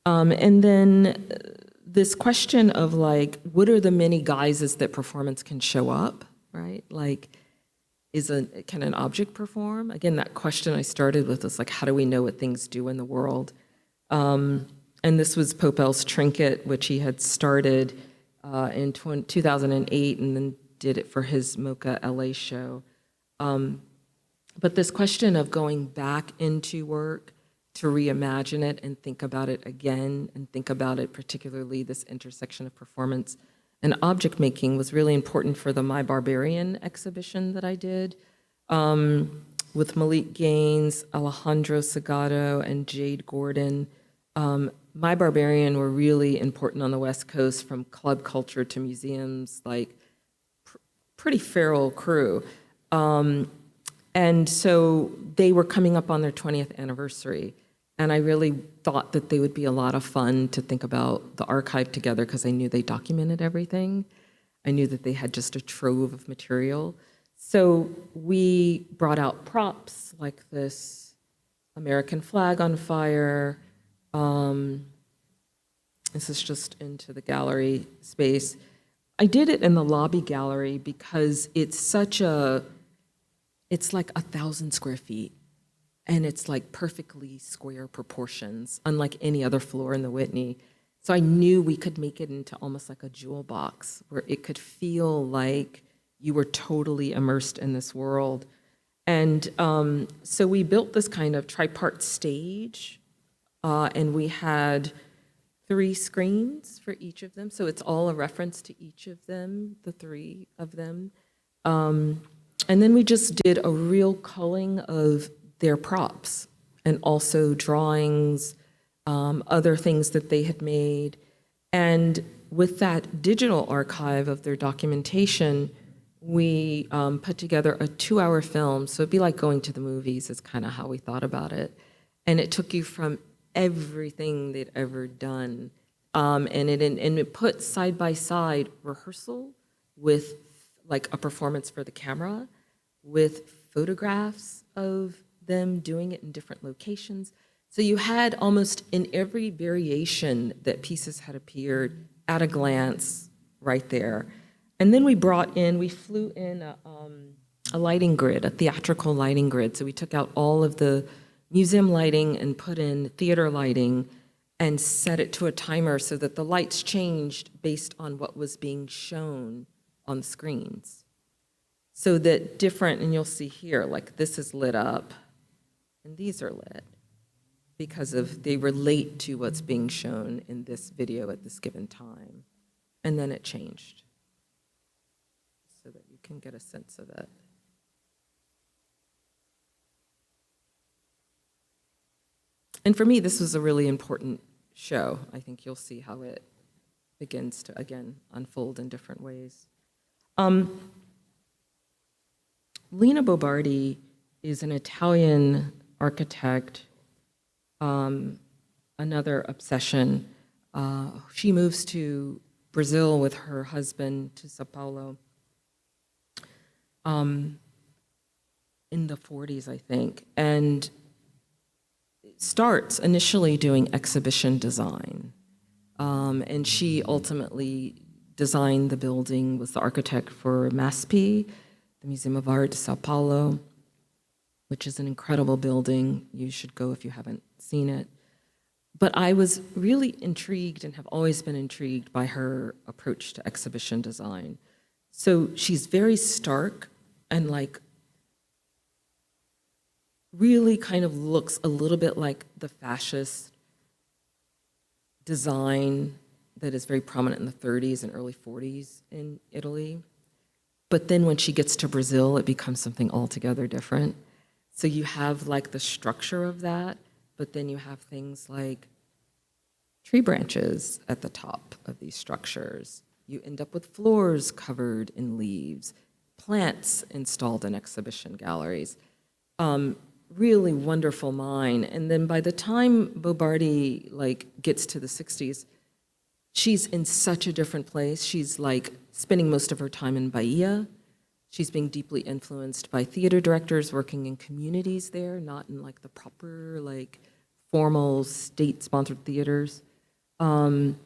And then this question of like, what are the many guises that performance can show up, right? Like, can an object perform? Again, that question I started with was like, how do we know what things do in the world? And this was Popel's Trinket, which he had started in 2008 and then did it for his Mocha LA show. But this question of going back into work to reimagine it and think about it again and think about it, particularly this intersection of performance and object making, was really important for the My Barbarian exhibition that I did. with Malik Gaines, Alejandro Sagado, and Jade Gordon. My Barbarian were really important on the West Coast, from club culture to museums, like pretty feral crew. And so they were coming up on their 20th anniversary. And I really thought that they would be a lot of fun to think about the archive together, because I knew they documented everything. I knew that they had just a trove of material. So we brought out props like this American flag on fire. This is just into the gallery space. I did it in the lobby gallery because it's like 1,000 square feet. And it's like perfectly square proportions, unlike any other floor in the Whitney. So I knew we could make it into almost like a jewel box, where it could feel like you were totally immersed in this world. And so we built this kind of tripart stage, and we had 3 screens for each of them. So it's all a reference to each of them, the 3 of them. And then we just did a real culling of their props, and also drawings, other things that they had made. And with that digital archive of their documentation, we put together a 2-hour film. So it'd be like going to the movies, is kind of how we thought about it. And it took you from everything they'd ever done. And it put side by side rehearsal with like a performance for the camera, with photographs of them doing it in different locations. So you had almost in every variation that pieces had appeared at a glance right there. And then we flew in a lighting grid, a theatrical lighting grid. So we took out all of the museum lighting and put in theater lighting and set it to a timer so that the lights changed based on what was being shown on the screens. So that different, and you'll see here, like this is lit up, and these are lit because they relate to what's being shown in this video at this given time. And then it changed so that you can get a sense of it. And for me, this was a really important show. I think you'll see how it begins to, again, unfold in different ways. Lina Bobardi is an Italian architect, another obsession. She moves to Brazil with her husband to Sao Paulo in the 40s, I think, and starts initially doing exhibition design. And she ultimately designed the building, was the architect for MASP, the Museum of Art, Sao Paulo, which is an incredible building. You should go if you haven't seen it. But I was really intrigued, and have always been intrigued, by her approach to exhibition design. So she's very stark and like really kind of looks a little bit like the fascist design that is very prominent in the 30s and early 40s in Italy. But then when she gets to Brazil, it becomes something altogether different. So you have like the structure of that, but then you have things like tree branches at the top of these structures. You end up with floors covered in leaves, plants installed in exhibition galleries. Really wonderful mind. And then by the time Bobardi like gets to the 60s, she's in such a different place. She's like spending most of her time in Bahia. She's being deeply influenced by theater directors working in communities there, not in like the proper like formal state-sponsored theaters. And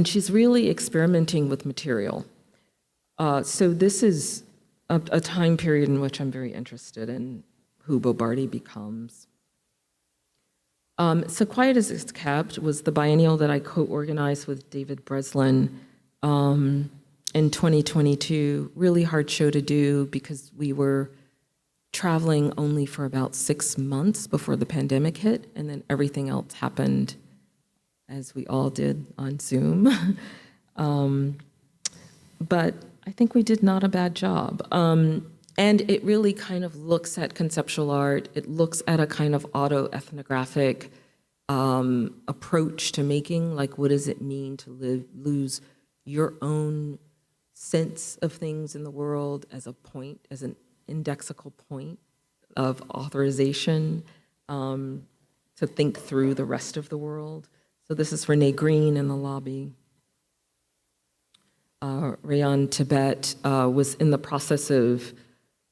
she's really experimenting with material. So this is a time period in which I'm very interested in who Bobardi becomes. So Quiet as It's Kept was the biennial that I co-organized with David Breslin in 2022. Really hard show to do because we were traveling only for about 6 months before the pandemic hit, and then everything else happened, as we all did, on Zoom. But I think we did not a bad job. And it really kind of looks at conceptual art. It looks at a kind of autoethnographic approach to making, like what does it mean to lose your own sense of things in the world as a point, as an indexical point of authorization to think through the rest of the world. So this is Renee Green in the lobby. Rayon Tibet was in the process of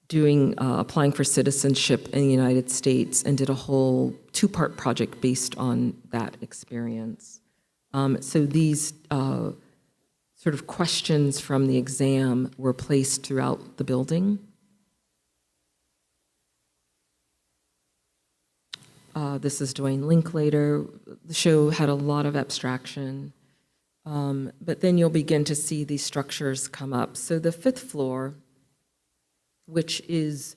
applying for citizenship in the United States and did a whole two-part project based on that experience. So these sort of questions from the exam were placed throughout the building. This is Dwayne Linklater. The show had a lot of abstraction, but then you'll begin to see these structures come up. So the 5th floor, which is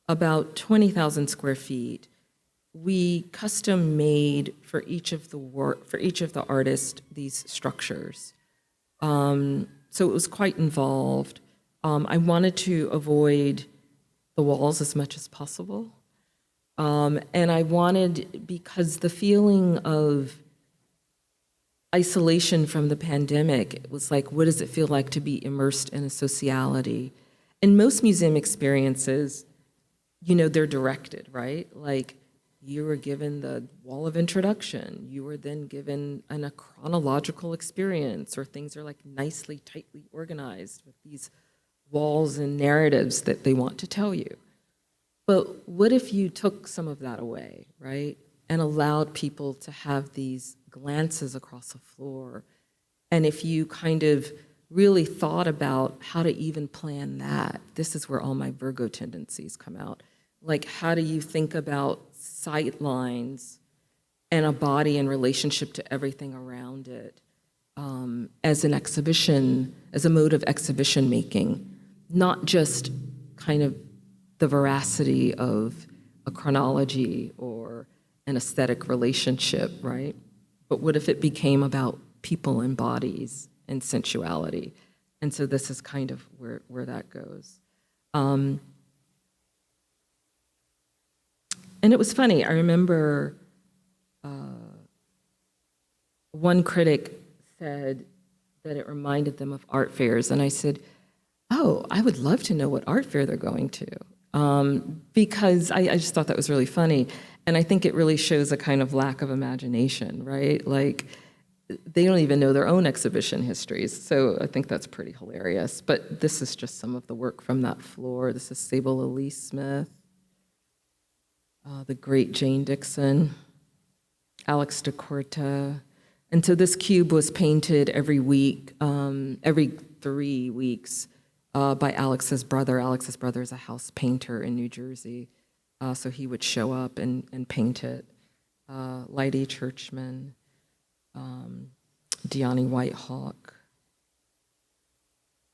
about 20,000 square feet, we custom made for each of the artists these structures. So it was quite involved. I wanted to avoid the walls as much as possible. And I wanted, because the feeling of isolation from the pandemic, it was like, what does it feel like to be immersed in a sociality? And most museum experiences, they're directed, right? Like, you were given the wall of introduction. You were then given a chronological experience, or things are like nicely, tightly organized with these walls and narratives that they want to tell you. But what if you took some of that away, right? And allowed people to have these glances across a floor. And if you kind of really thought about how to even plan that, this is where all my Virgo tendencies come out. Like, how do you think about sight lines and a body in relationship to everything around it as an exhibition, as a mode of exhibition making, not just kind of the veracity of a chronology or an aesthetic relationship, right? But what if it became about people and bodies and sensuality? And so this is kind of where that goes. And it was funny. I remember one critic said that it reminded them of art fairs. And I said, oh, I would love to know what art fair they're going to. Because I just thought that was really funny. And I think it really shows a kind of lack of imagination, right? Like, they don't even know their own exhibition histories. So I think that's pretty hilarious. But this is just some of the work from that floor. This is Sable Elise Smith, the great Jane Dixon, Alex de Corta. And so this cube was painted every week, every 3 weeks, by Alex's brother. Alex's brother is a house painter in New Jersey. So he would show up and paint it. Lydia Churchman, Deani Whitehawk,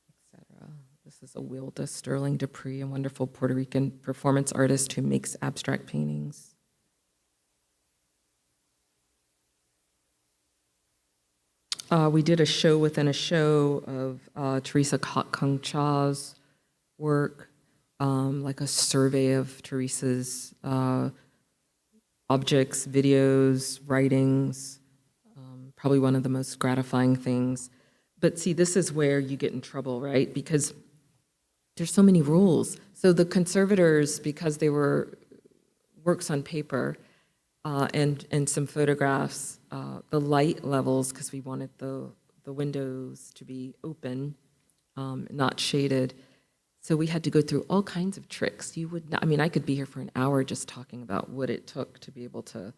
etc. This is Awilda Sterling Dupree, a wonderful Puerto Rican performance artist who makes abstract paintings. We did a show within a show of Teresa Kung Cha's work, like a survey of Teresa's objects, videos, writings, probably one of the most gratifying things. But see, this is where you get in trouble, right? Because there's so many rules. So the conservators, because they were works on paper and some photographs, the light levels, because we wanted the windows to be open, not shaded. So we had to go through all kinds of tricks. You would not, I mean, I could be here for an hour just talking about what it took to be able to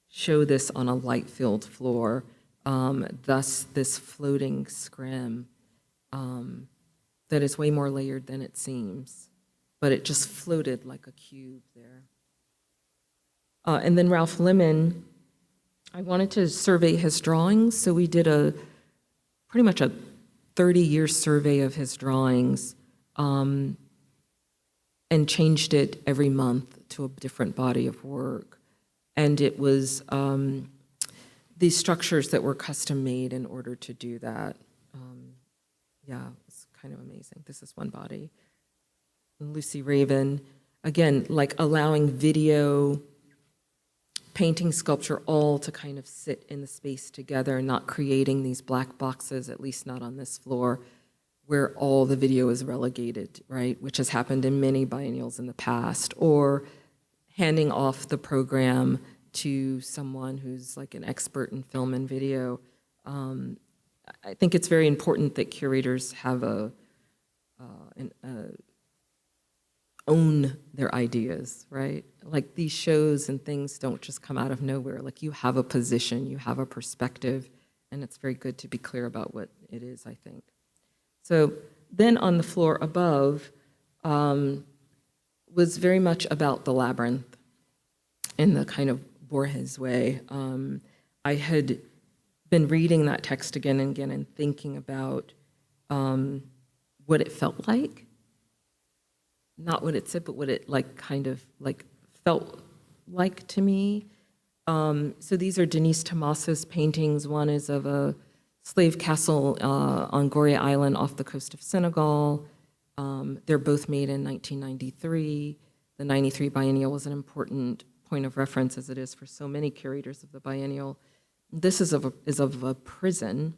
show this on a light-filled floor, thus this floating scrim that is way more layered than it seems, but it just floated like a cube there. And then Ralph Lemon, I wanted to survey his drawings, so we did pretty much a 30-year survey of his drawings, and changed it every month to a different body of work. And it was these structures that were custom made in order to do that. Yeah, it's kind of amazing. This is one body. Lucy Raven, again, like allowing video, painting, sculpture, all to kind of sit in the space together, not creating these black boxes, at least not on this floor, where all the video is relegated, right? Which has happened in many biennials in the past, or handing off the program to someone who's like an expert in film and video. I think it's very important that curators have own their ideas, right? Like these shows and things don't just come out of nowhere. Like you have a position, you have a perspective, and it's very good to be clear about what it is, I think. So then on the floor above was very much about the labyrinth in the kind of Borges way. I had been reading that text again and again and thinking about what it felt like. Not what it said, but what it like kind of like felt like to me. So these are Denise Tomaso's paintings. One is of a slave castle on Goria Island off the coast of Senegal. They're both made in 1993. The 93 biennial was an important point of reference, as it is for so many curators of the biennial. This is of a prison,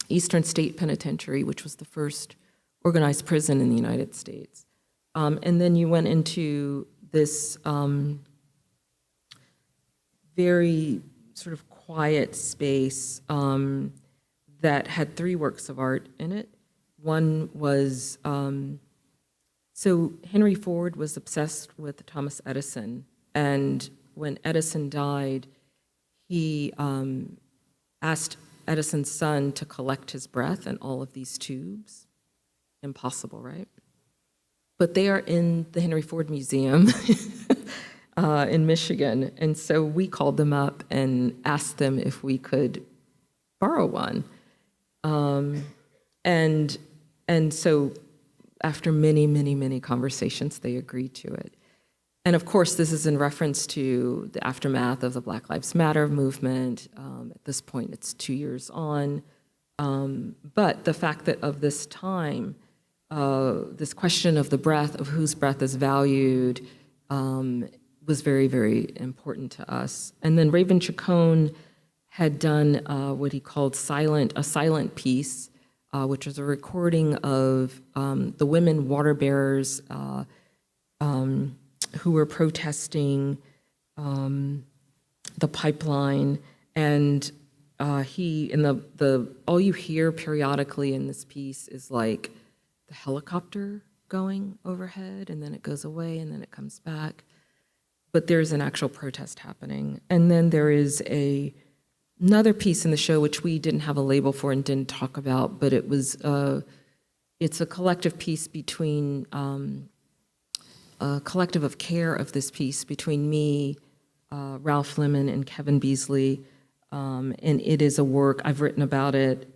Eastern State Penitentiary, which was the first organized prison in the United States. And then you went into this very sort of quiet space that had three works of art in it. One was, so Henry Ford was obsessed with Thomas Edison, and when Edison died, he asked Edison's son to collect his breath in all of these tubes. Impossible, right? But they are in the Henry Ford Museum in Michigan, and so we called them up and asked them if we could borrow one. And so after many conversations, they agreed to it. And of course, this is in reference to the aftermath of the Black Lives Matter movement. At this point, it's 2 years on. But the fact that of this time, this question of the breath, of whose breath is valued, was very important to us. And then Raven Chacon had done what he called a silent piece, which was a recording of the women water bearers who were protesting the pipeline. And all you hear periodically in this piece is like the helicopter going overhead, and then it goes away, and then it comes back. But there's an actual protest happening. And then there is another piece in the show which we didn't have a label for and didn't talk about, but it's a collective piece between a collective of care of this piece between me, Ralph Lemon, and Kevin Beasley. And it is a work, I've written about it,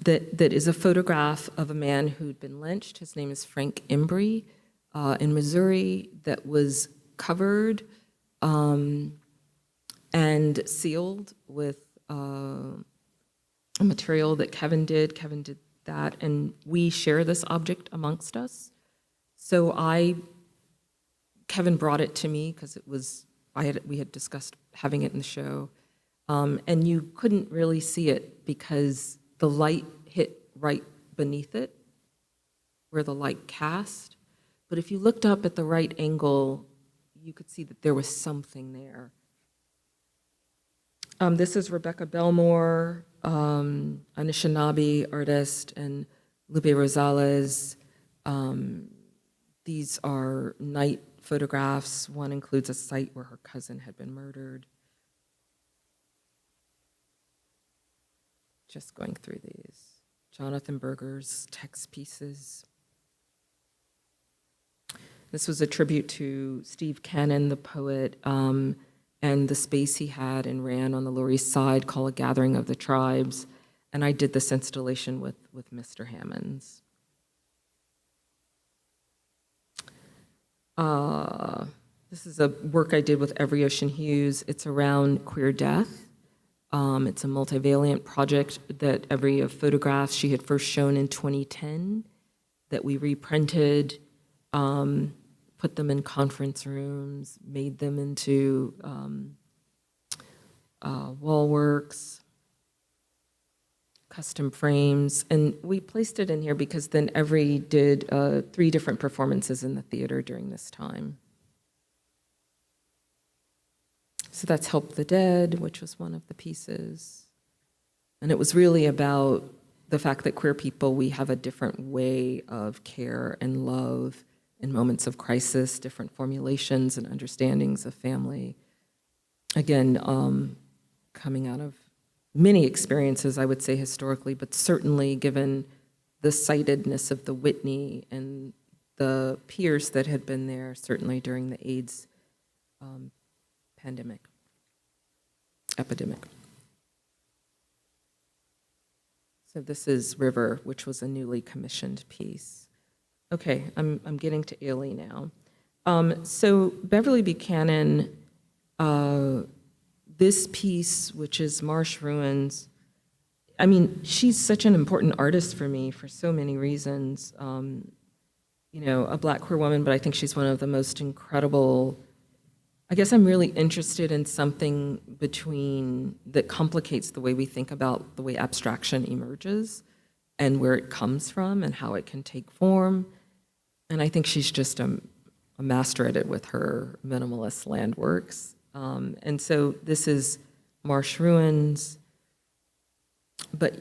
that is a photograph of a man who'd been lynched. His name is Frank Embry in Missouri, that was covered and sealed with a material that Kevin did. Kevin did that, and we share this object amongst us. So Kevin brought it to me because we had discussed having it in the show, and you couldn't really see it because the light hit right beneath it, where the light cast. But if you looked up at the right angle, you could see that there was something there. This is Rebecca Belmore, Anishinaabe artist, and Lupe Rosales. These are night photographs. One includes a site where her cousin had been murdered. Just going through these. Jonathan Berger's text pieces. This was a tribute to Steve Cannon, the poet, and the space he had and ran on the Lower East Side called A Gathering of the Tribes. And I did this installation with Mr. Hammonds. This is a work I did with Every Ocean Hughes. It's around queer death. It's a multivalent project that Every photographs she had first shown in 2010. that we reprinted, put them in conference rooms, made them into wall works, custom frames, and we placed it in here because then Every did 3 different performances in the theater during this time. So that's Help the Dead, which was one of the pieces. And it was really about the fact that queer people, we have a different way of care and love in moments of crisis, different formulations and understandings of family. Again, coming out of many experiences, I would say historically, but certainly given the sightedness of the Whitney and the peers that had been there, certainly during the AIDS epidemic. So this is River, which was a newly commissioned piece. Okay, I'm getting to Ailey now. So Beverly Buchanan, this piece, which is Marsh Ruins, I mean, she's such an important artist for me for so many reasons. You know, a Black queer woman, but I think she's one of the most incredible. I guess I'm really interested in something that complicates the way we think about the way abstraction emerges and where it comes from and how it can take form. And I think she's just a master at it with her minimalist land works. And so this is Marsh Ruins.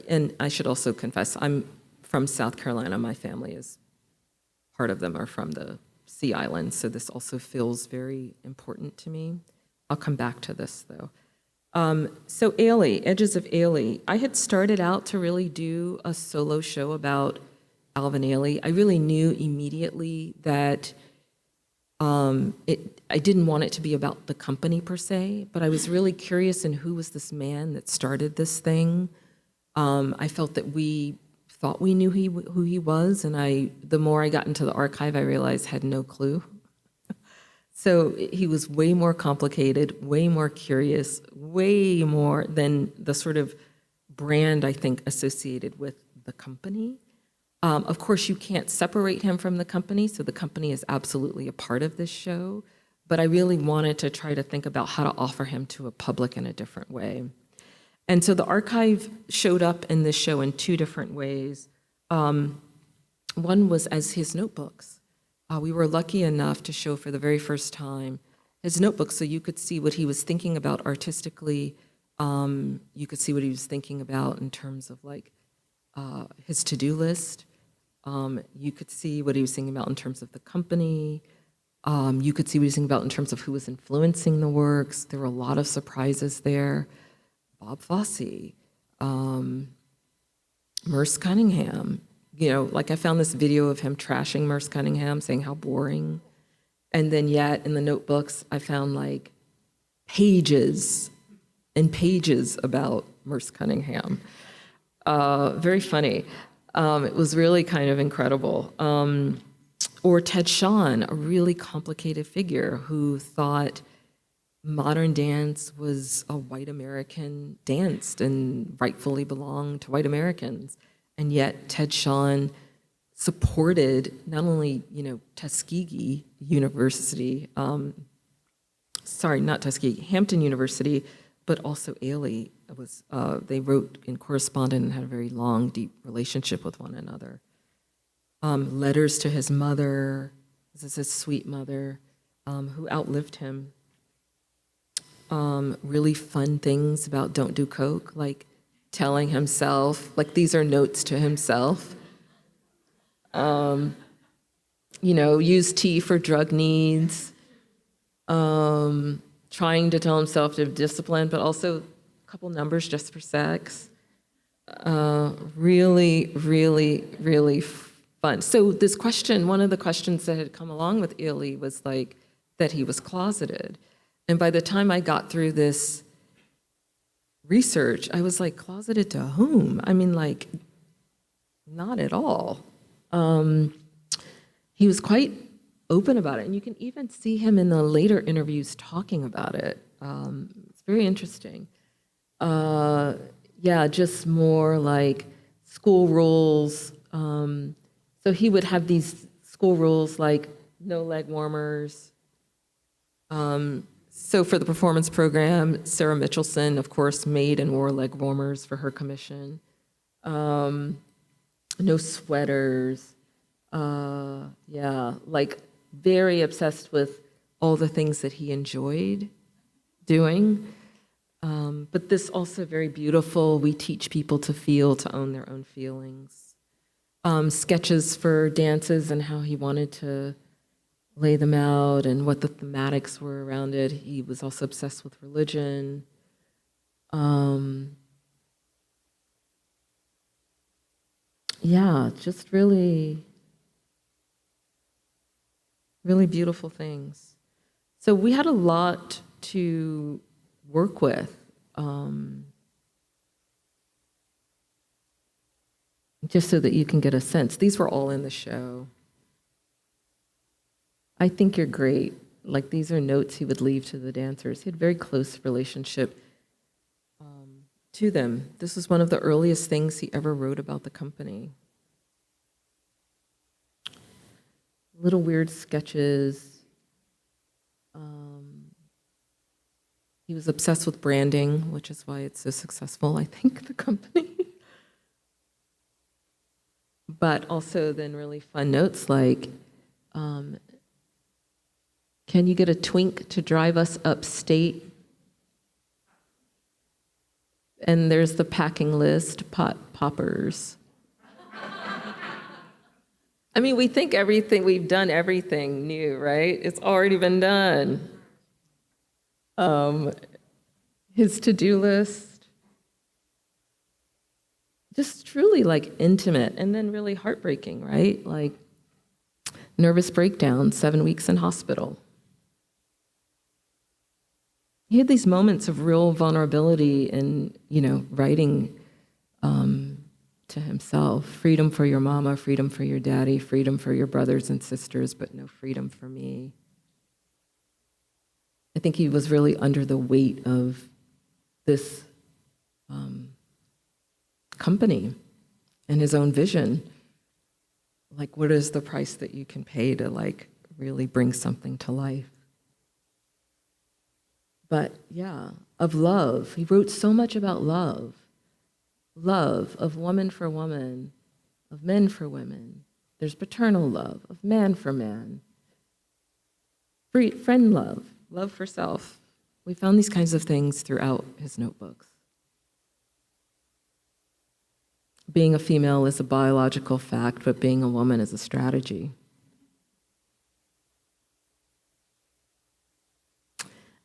And I should also confess, I'm from South Carolina. My family part of them are from the Sea Islands, so this also feels very important to me. I'll come back to this, though. So Ailey, Edges of Ailey. I had started out to really do a solo show about Alvin Ailey. I really knew immediately that I didn't want it to be about the company per se, but I was really curious in who was this man that started this thing. I felt that we thought we knew who he was, and the more I got into the archive, I realized I had no clue. So he was way more complicated, way more curious, way more than the sort of brand, I think, associated with the company. Of course, you can't separate him from the company, so the company is absolutely a part of this show, but I really wanted to try to think about how to offer him to a public in a different way. And so the archive showed up in this show in 2 different ways. One was as his notebooks. We were lucky enough to show for the very first time his notebooks, so you could see what he was thinking about artistically. You could see what he was thinking about in terms of like his to-do list. You could see what he was thinking about in terms of the company. You could see what he was thinking about in terms of who was influencing the works. There were a lot of surprises there. Bob Fosse, Merce Cunningham. You know, like I found this video of him trashing Merce Cunningham, saying how boring. And then yet in the notebooks, I found like pages and pages about Merce Cunningham. Very funny. It was really kind of incredible. Or Ted Shawn, a really complicated figure who thought modern dance was a white American dance and rightfully belonged to white Americans. And yet Ted Shawn supported not only, Tuskegee University, Hampton University, but also Ailey. They wrote in correspondence and had a very long, deep relationship with one another. Letters to his mother, this is his sweet mother, who outlived him. Really fun things about don't do coke, like telling himself, like these are notes to himself. Use tea for drug needs. Trying to tell himself to have discipline, but also a couple numbers just for sex. Really, really, really fun. So this question, one of the questions that had come along with Ailey was like that he was closeted. And by the time I got through this research, I was like, closeted to whom? I mean, like, not at all. He was quite open about it, and you can even see him in the later interviews talking about it. It's very interesting. Just more like school rules. So So he would have these school rules like no leg warmers. So for the performance program, Sarah Mitchelson, of course, made and wore leg warmers for her commission. No sweaters. Yeah, like very obsessed with all the things that he enjoyed doing. But this also very beautiful, we teach people to feel, to own their own feelings. Sketches for dances and how he wanted to lay them out and what the thematics were around it. He was also obsessed with religion. Yeah, just really, really beautiful things. So we had a lot to work with. Just so that you can get a sense. These were all in the show. I think you're great. Like, these are notes he would leave to the dancers. He had a very close relationship to them. This was one of the earliest things he ever wrote about the company. Little weird sketches. He was obsessed with branding, which is why it's so successful, I think, the company. But also then really fun notes like, can you get a twink to drive us upstate? And there's the packing list, poppers. I mean, we think we've done everything new, right? It's already been done. His to-do list. Just truly like intimate and then really heartbreaking, right? Like nervous breakdown, 7 weeks in hospital. He had these moments of real vulnerability in, writing to himself. Freedom for your mama, freedom for your daddy, freedom for your brothers and sisters, but no freedom for me. I think he was really under the weight of this company and his own vision. Like, what is the price that you can pay to like really bring something to life? But yeah, of love. He wrote so much about love. Love of woman for woman, of men for women. There's paternal love, of man for man. Friend love, love for self. We found these kinds of things throughout his notebooks. Being a female is a biological fact, but being a woman is a strategy.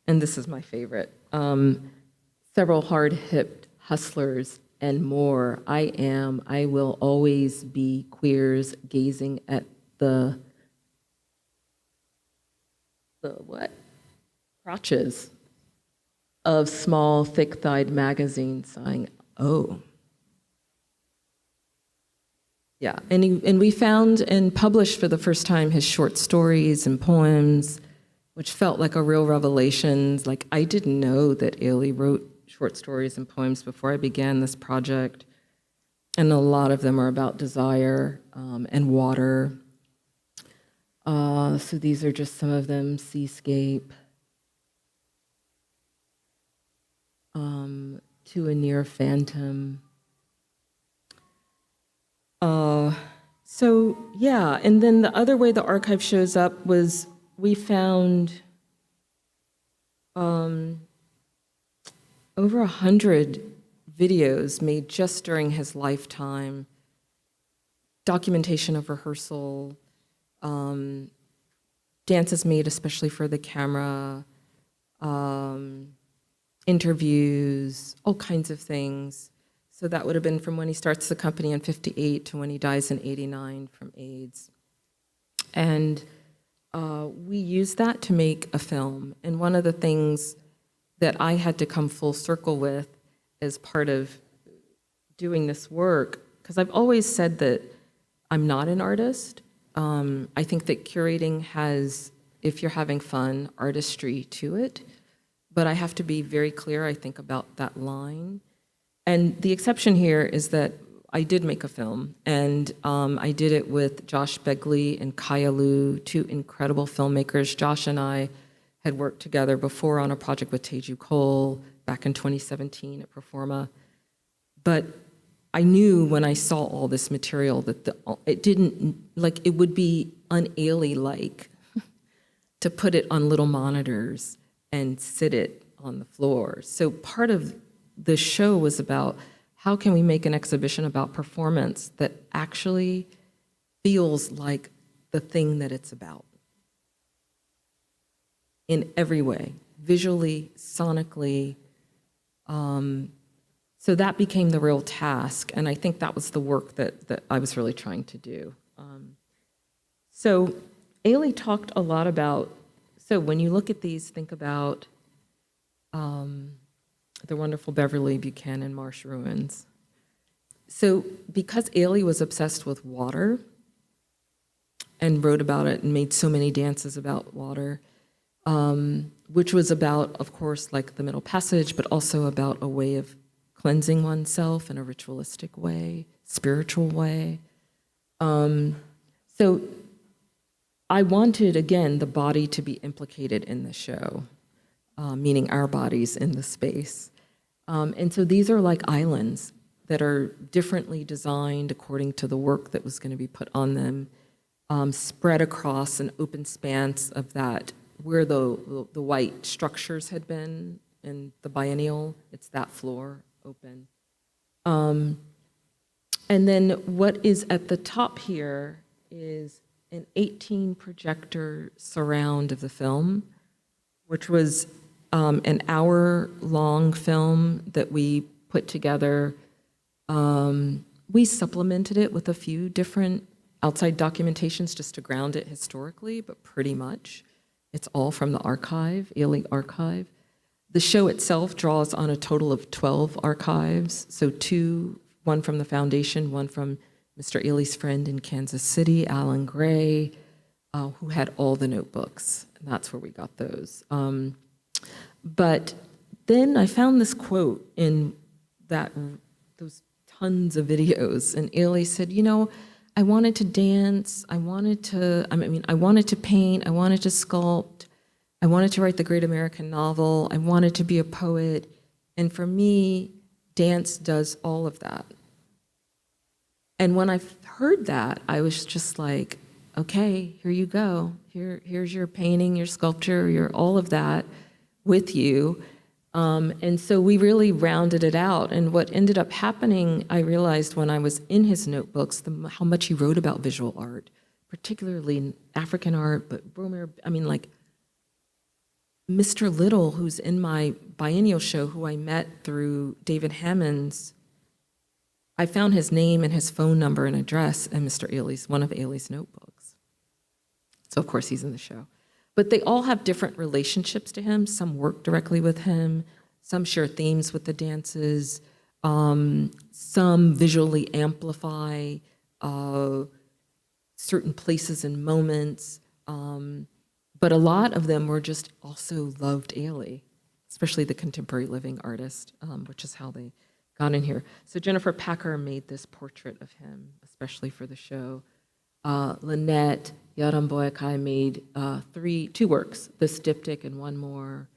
And this is my favorite. Several hard-hipped hustlers and more. I will always be queers gazing at the what? Crotches of small, thick-thighed magazines saying, oh. Yeah, and we found and published for the first time his short stories and poems, which felt like a real revelation. Like, I didn't know that Ailey wrote short stories and poems before I began this project. And a lot of them are about desire and water. So these are just some of them: Seascape, To a Near Phantom. So yeah, and then the other way the archive shows up was we found over 100 videos made just during his lifetime, documentation of rehearsal, dances made especially for the camera, interviews, all kinds of things. So that would have been from when he starts the company in 58 to when he dies in 89 from AIDS. And we used that to make a film. And one of the things that I had to come full circle with as part of doing this work, because I've always said that I'm not an artist. I think that curating has, if you're having fun, artistry to it. But I have to be very clear, I think, about that line. And the exception here is that I did make a film, and I did it with Josh Begley and Kaya Liu, two incredible filmmakers. Josh and I had worked together before on a project with Teju Cole back in 2017 at Performa. But I knew when I saw all this material that it didn't, like, it would be un-Ailey-like to put it on little monitors and sit it on the floor. So part of the show was about how can we make an exhibition about performance that actually feels like the thing that it's about in every way, visually, sonically. So that became the real task, and I think that was the work that I was really trying to do. So Ailey talked a lot about, so when you look at these, think about the wonderful Beverly Buchanan Marsh ruins. So because Ailey was obsessed with water and wrote about it and made so many dances about water, which was about, of course, like the Middle Passage, but also about a way of cleansing oneself in a ritualistic way, spiritual way. So I wanted, again, the body to be implicated in the show, meaning our bodies in the space. And so these are like islands that are differently designed according to the work that was going to be put on them, spread across an open expanse of that, where the white structures had been in the Biennale. It's that floor open. And then what is at the top here is an 18 projector surround of the film, which was an hour-long film that we put together. We supplemented it with a few different outside documentations just to ground it historically, but pretty much it's all from the archive, Ailey archive. The show itself draws on a total of 12 archives, so one from the foundation, one from Mr. Ailey's friend in Kansas City, Alan Gray, who had all the notebooks, and that's where we got those. But then I found this quote in those tons of videos, and Ailey said, I wanted to dance, I wanted to paint, I wanted to sculpt, I wanted to write the great American novel, I wanted to be a poet, and for me, dance does all of that. And when I heard that, I was just like, okay, here you go. Here's your painting, your sculpture, your all of that with you. And so we really rounded it out. And what ended up happening, I realized when I was in his notebooks, how much he wrote about visual art, particularly African art, but like Mr. Little, who's in my biennial show, who I met through David Hammond's, I found his name and his phone number and address in one of Ailey's notebooks. So of course he's in the show. But they all have different relationships to him. Some work directly with him, some share themes with the dances, some visually amplify certain places and moments. But a lot of them were just also loved Ailey, especially the contemporary living artist, which is how they got in here. So Jennifer Packer made this portrait of him, especially for the show. Lynette Yaramboyakai made two works, this diptych and one more.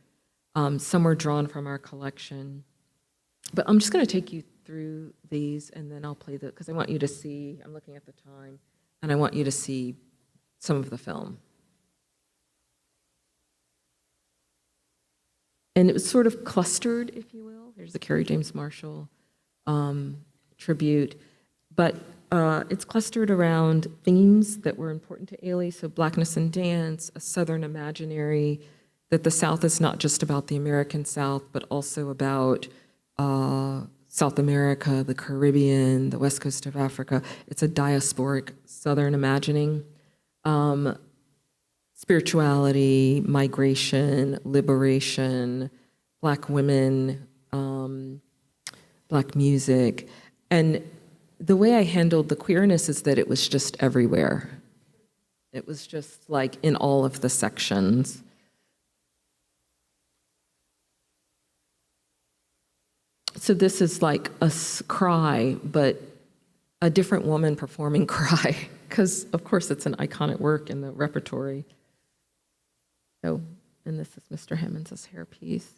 Some were drawn from our collection. But I'm just going to take you through these, and then I'll play because I want you to see, I'm looking at the time, and I want you to see some of the film. And it was sort of clustered, if you will. Here's the Carrie James Marshall tribute. But it's clustered around themes that were important to Ailey, so Blackness and dance, a Southern imaginary, that the South is not just about the American South, but also about South America, the Caribbean, the West Coast of Africa. It's a diasporic Southern imagining. Spirituality, migration, liberation, Black women, Black music. And the way I handled the queerness is that it was just everywhere. It was just like in all of the sections. So this is like a cry, but a different woman performing cry, because of course it's an iconic work in the repertory. So, and this is Mr. Hammonds' hairpiece.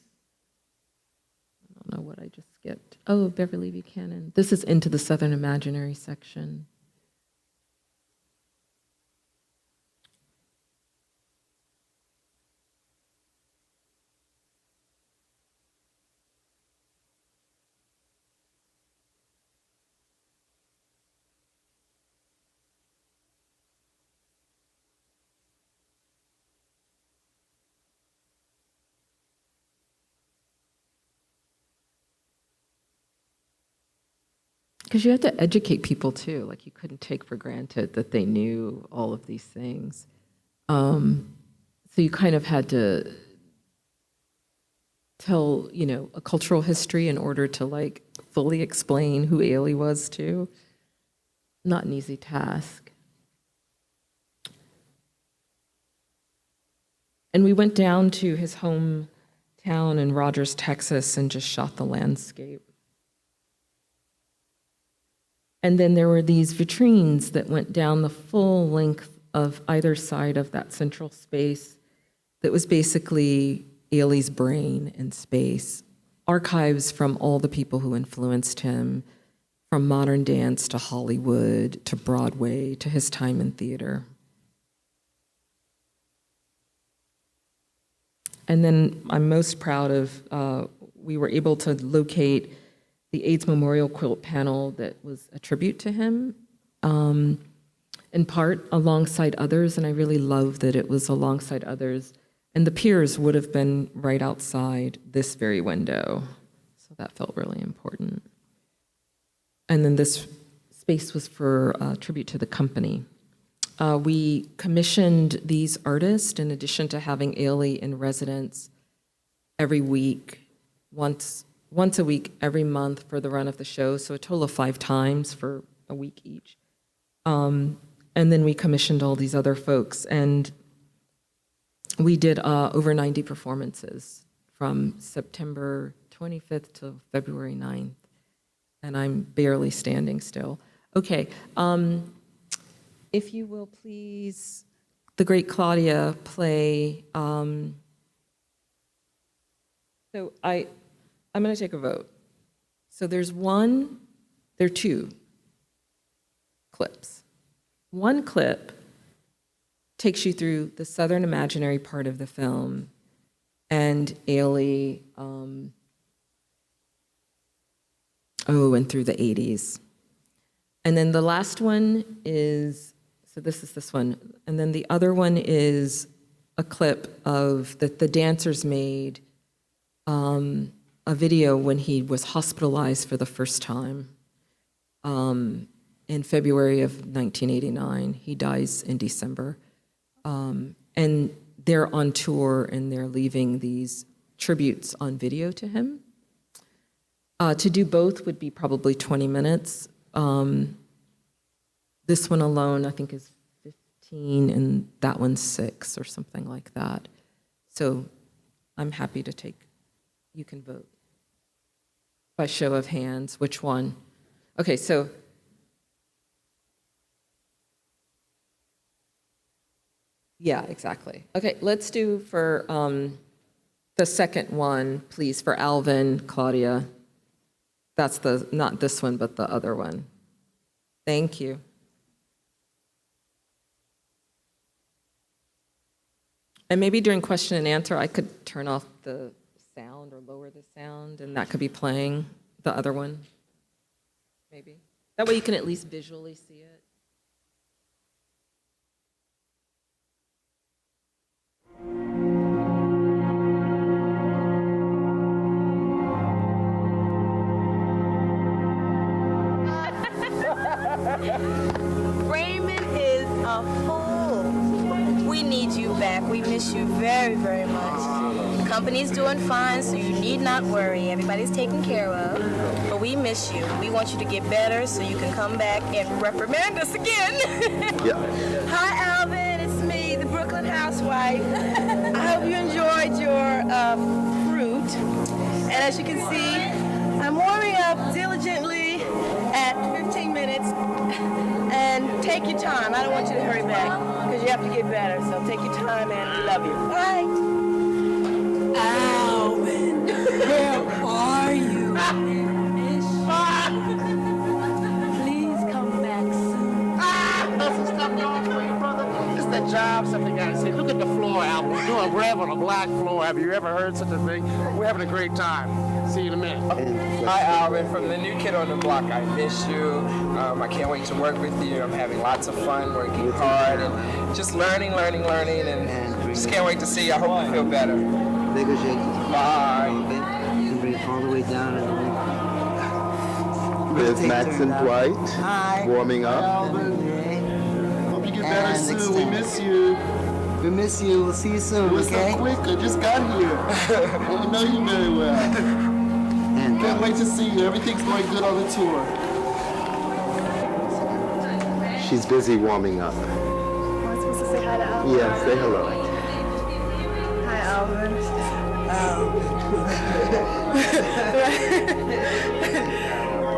I don't know what I just skipped. Oh, Beverly Buchanan. This is Into the Southern Imaginary section. Because you had to educate people too, like you couldn't take for granted that they knew all of these things. So you kind of had to tell, a cultural history in order to like fully explain who Ailey was too. Not an easy task. And we went down to his hometown in Rogers, Texas, and just shot the landscape. And then there were these vitrines that went down the full length of either side of that central space that was basically Ailey's brain in space. Archives from all the people who influenced him, from modern dance to Hollywood to Broadway to his time in theater. And then I'm most proud of, we were able to locate the AIDS Memorial Quilt panel that was a tribute to him, in part alongside others, and I really love that it was alongside others. And the peers would have been right outside this very window, so that felt really important. And then this space was for a tribute to the company. We commissioned these artists, in addition to having Ailey in residence every week, once a week, every month for the run of the show, so a total of 5 times for a week each. And then we commissioned all these other folks, and we did over 90 performances from September 25th to February 9th, and I'm barely standing still. Okay, if you will please, the great Claudia, play. So I'm going to take a vote. So there are 2 clips. One clip takes you through the Southern Imaginary part of the film, and Ailey, and through the 80s. And then the last one is, so this one, and then the other one is a clip of that the dancers made, a video when he was hospitalized for the first time in February of 1989. He dies in December. And they're on tour and they're leaving these tributes on video to him. To do both would be probably 20 minutes. This one alone, I think, is 15, and that one's 6 or something like that. So I'm happy to take, you can vote. By show of hands, which one? Okay, so yeah, exactly. Okay, let's do for the second one, please, for Alvin, Claudia. That's not this one, but the other one. Thank you. And maybe during question and answer, I could turn off the sound or lower the sound, and that could be playing the other one, maybe. That way you can at least visually see it. Raymond is a fool. We need you back. We miss you very, very much. Company's doing fine, so you need not worry. Everybody's taken care of. But we miss you. We want you to get better so you can come back and reprimand us again. Yeah. Hi, Alvin. It's me, the Brooklyn housewife. I hope you enjoyed your fruit. And as you can see, I'm warming up diligently at 15 minutes take your time. I don't want you to hurry back because you have to get better. So take your time and we love you. Bye. Alvin, where are you? Please come back soon. That's some stuff going for you, brother. It's the job stuff you gotta say. Look at the floor, Alvin. We're doing rev on a black floor. Have you ever heard such a thing? We're having a great time. See you in a minute. Hi, Alvin, from the new kid on the block. I miss you. I can't wait to work with you. I'm having lots of fun, working hard, and just learning, and just can't wait to see you. I hope you feel better. Bigger shake. Bye. You can bring it all the way down and There's Max and Dwight warming up. Hope you get better soon. We miss you. We miss you. We'll see you soon, We're okay? so quick. I just got here. We know you very well. And Can't wait to see you. Everything's going good on the tour. She's busy warming up. Am I supposed to say hi to Alvin? Yeah, say hello. Hi, Alvin.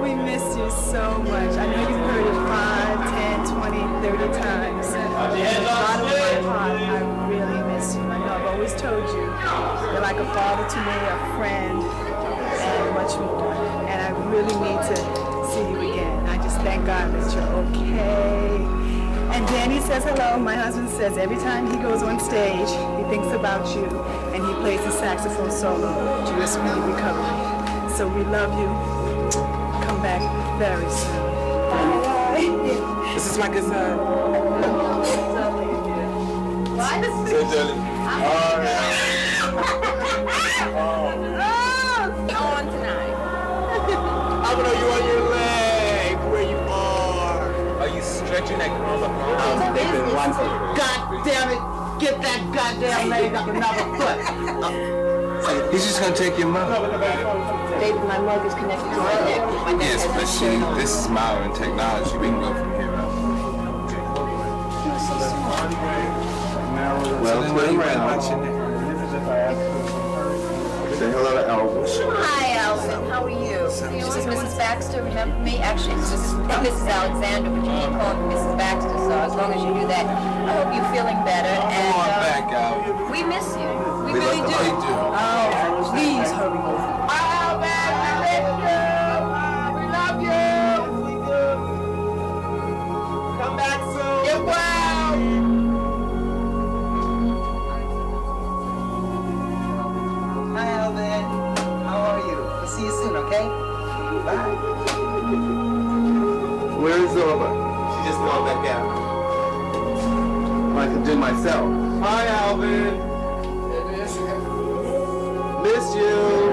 We miss you so much. I know you've heard it 5, 10, 20, 30 times. Bottom of my heart, I really miss you. I know I've always told you you're like a father to me, a friend, and much more. And I really need to see you again. I just thank God that you're okay. And Danny says hello. My husband says every time he goes on stage, he thinks about you, and he plays the saxophone solo to your speedy recovery. So we love you. Come back very soon. Bye. This is my good son. What? Say, Dylan. On tonight. I'm gonna you on your leg where you are. Are you stretching that girl up? they've been wonderful. God damn it! Get that goddamn leg up another foot. He's just gonna take your mug. David, my mug is connected to my neck. My neck Yes, has but a chain on it. this is modern technology. We can go from here out. Well, turn around. Say hello to Alvin. Hi, Alvin. How are you? This is Mrs. Baxter. Remember me? Actually, it's Mrs. Alexander, but you keep calling me Mrs. Baxter, so as long as you do that, I hope you're feeling better. And Come on back, Alvin. we miss you. We We really do. really do. Oh, please hurry over. Alvin, we miss you. We love you. Come back soon. Get well. Hi, Alvin. How are you? We'll see you soon, okay? Bye. Where is Zorba? She just gone back out. I can do myself. Hi, Alvin. Miss you.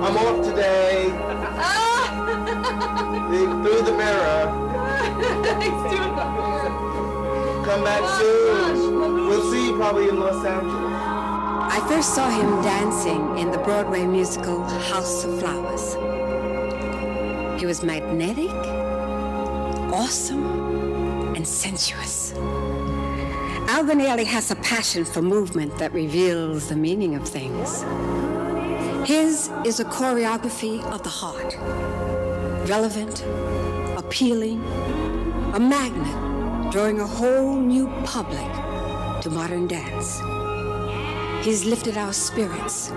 I'm off today. Through the mirror. Come back soon. We'll see you probably in Los Angeles. I first saw him dancing in the Broadway musical House of Flowers. He was magnetic, awesome, and sensuous. Alvin Ailey has a passion for movement that reveals the meaning of things. His is a choreography of the heart, relevant, appealing, a magnet drawing a whole new public to modern dance. He's lifted our spirits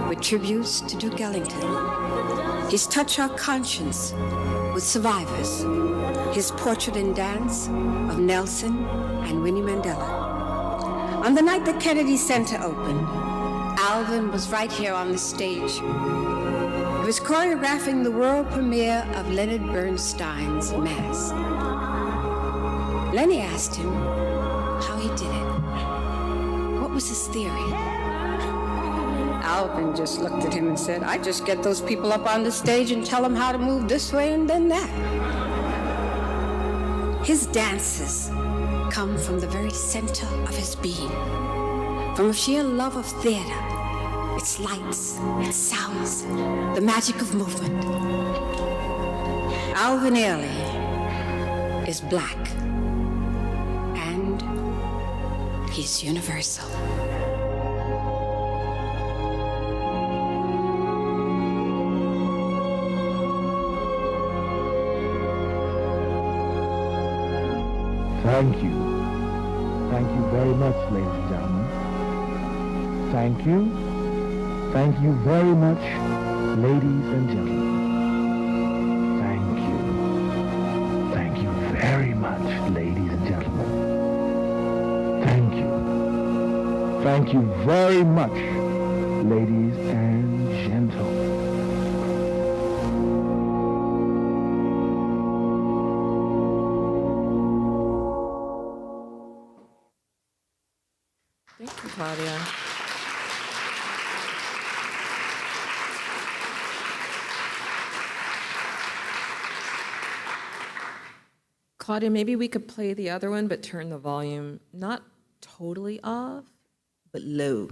with tributes to Duke Ellington. He's touched our conscience with survivors. His portrait and dance of Nelson and Winnie Mandela. On the night the Kennedy Center opened, Alvin was right here on the stage. He was choreographing the world premiere of Leonard Bernstein's Mass. Lenny asked him how he did it. What was his theory? Alvin just looked at him and said, I just get those people up on the stage and tell them how to move this way and then that. His dances come from the very center of his being, from a sheer love of theater, its lights, its sounds, the magic of movement. Alvin Ailey is black, and he's universal. Thank you. Thank you very much, ladies and gentlemen. Thank you. Thank you very much, ladies and gentlemen. Thank you. Thank you very much, ladies and gentlemen. Thank you. Thank you very much, ladies and gentlemen. Thank you, Claudia. Claudia, maybe we could play the other one, but turn the volume not totally off, but low.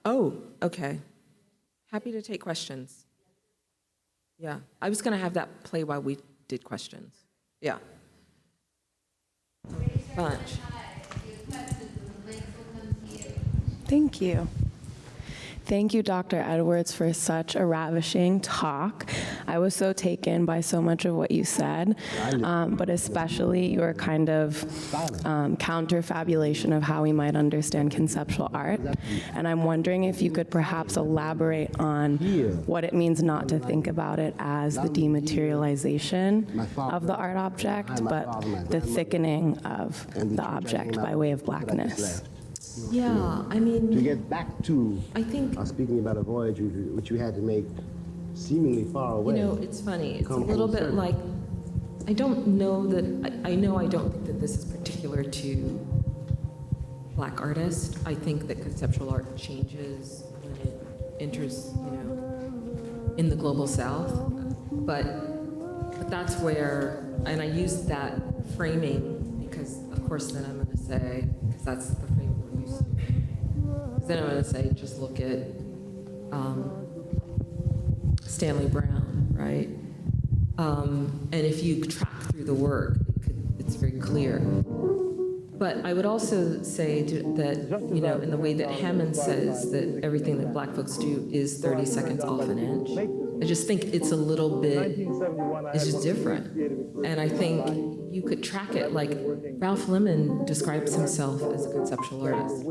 Oh, okay. Happy to take questions. Yeah, I was going to have that play while we did questions. Yeah. Bunch. Thank you. Thank you, Dr. Edwards, for such a ravishing talk. I was so taken by so much of what you said, but especially your kind of counterfabulation of how we might understand conceptual art. And I'm wondering if you could perhaps elaborate on what it means not to think about it as the dematerialization of the art object, but the thickening of the object by way of blackness. Yeah, I mean, to get back to, I think, speaking about a voyage which you had to make seemingly far away. You know, it's funny. It's a little bit like, I don't know that, I know I don't think that this is particular to Black artists. I think that conceptual art changes when it enters, you know, in the global South. But that's where, and I use that framing because, of course, then I'm going to say, because that's the framing we're used to. Because then I'm going to say, just look at Stanley Brown, right? And if you track through the work, it's very clear. But I would also say that, you know, in the way that Hammond says that everything that Black folks do is 30 seconds off an inch, I just think it's a little bit, it's just different. And I think you could track it like Ralph Lemon describes himself as a conceptual artist.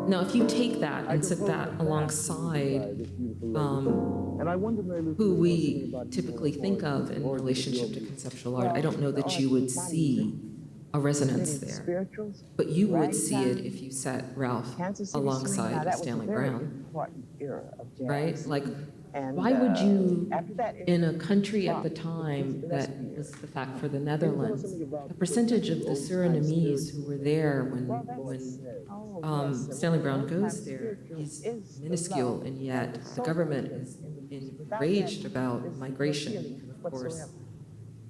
Now, if you take that and sit that alongside who we typically think of in relationship to conceptual art, I don't know that you would see a resonance there. But you would see it if you set Ralph alongside Stanley Brown. Right? Like, why would you, in a country at the time that was the fact for the Netherlands, the percentage of the Surinamese who were there when Stanley Brown goes there is minuscule, and yet the government is enraged about migration. Of course,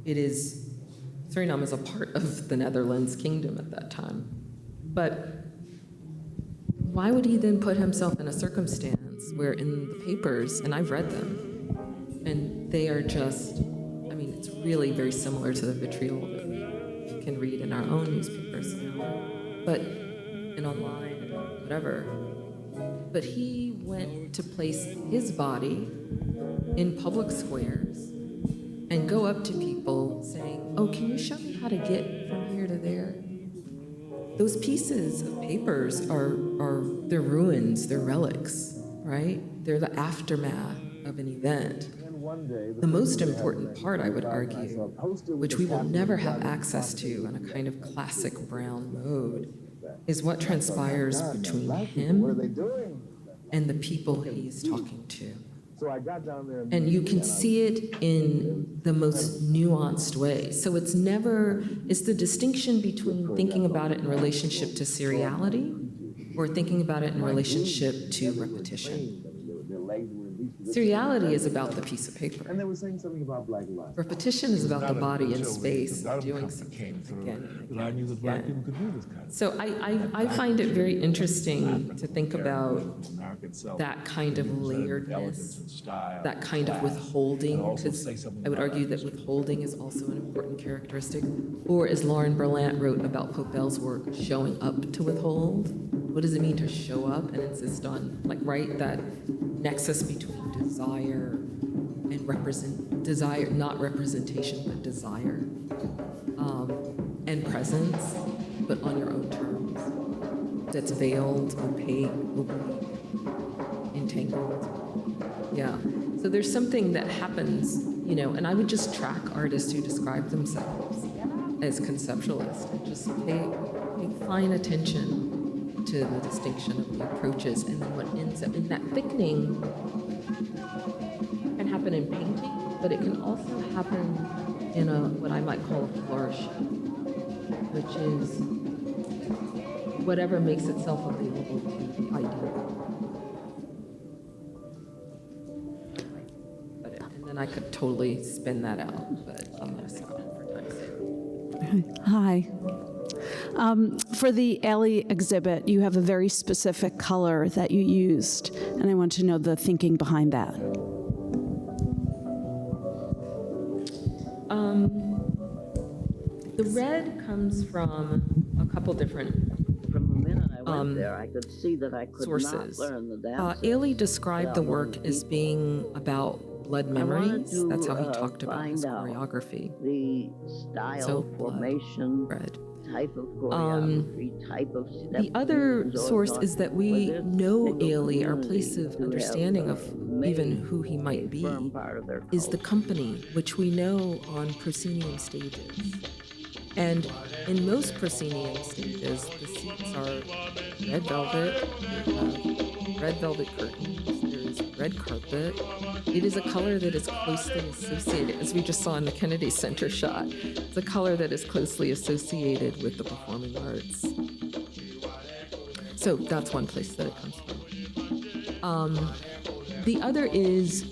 it is, Suriname is a part of the Netherlands kingdom at that time. But why would he then put himself in a circumstance where in the papers, and I've read them, and they are just, I mean, it's really very similar to the vitriol that we can read in our own newspapers now, but, and online, and whatever. But he went to place his body in public squares and go up to people saying, oh, can you show me how to get from here to there? Those pieces of papers they're ruins, they're relics, right? They're the aftermath of an event. The most important part, I would argue, which we will never have access to in a kind of classic Brown mode, is what transpires between him and the people he's talking to. And you can see it in the most nuanced way. So it's the distinction between thinking about it in relationship to seriality or thinking about it in relationship to repetition. Seriality is about the piece of paper. And they were saying something about Black lives. Repetition is about the body in space doing something again. I knew that Black people could do this kind of So I find it very interesting to think about that kind of layeredness, that kind of withholding, because I would argue that withholding is also an important characteristic. Or as Lauren Berlant wrote about Popel's work, showing up to withhold. What does it mean to show up and insist on, like, right, that nexus between desire and desire, not representation, but desire, and presence, but on your own terms. That's veiled, opaque, oblique, entangled. Yeah. So there's something that happens, and I would just track artists who describe themselves as conceptualists and just pay fine attention to the distinction of the approaches, and then what ends up in that thickening can happen in painting, but it can also happen in what I might call a flourishing, which is whatever makes itself available to the ideal. And then I could totally spin that out, but I'm going to stop for time's sake. Hi. For the Ailey exhibit, you have a very specific color that you used, and I want to know the thinking behind that. The red comes from a couple different From the minute I went there, I could see that I could sources. not learn the dance. Ailey described the work as being about blood memories. That's how he talked about his choreography. The style, So, formation, red. type of choreography, type of step. The other moves, all source sorts. is that we But know there's a single Ailey, our community place of who have, understanding of even made who he might be, firm part of their is the culture. company, which we know on proscenium stages. And in most proscenium stages, the seats are red velvet, red velvet curtains, there's red carpet. It is a color that is closely associated, as we just saw in the Kennedy Center shot, it's a color that is closely associated with the performing arts. So that's one place that it comes from. The other is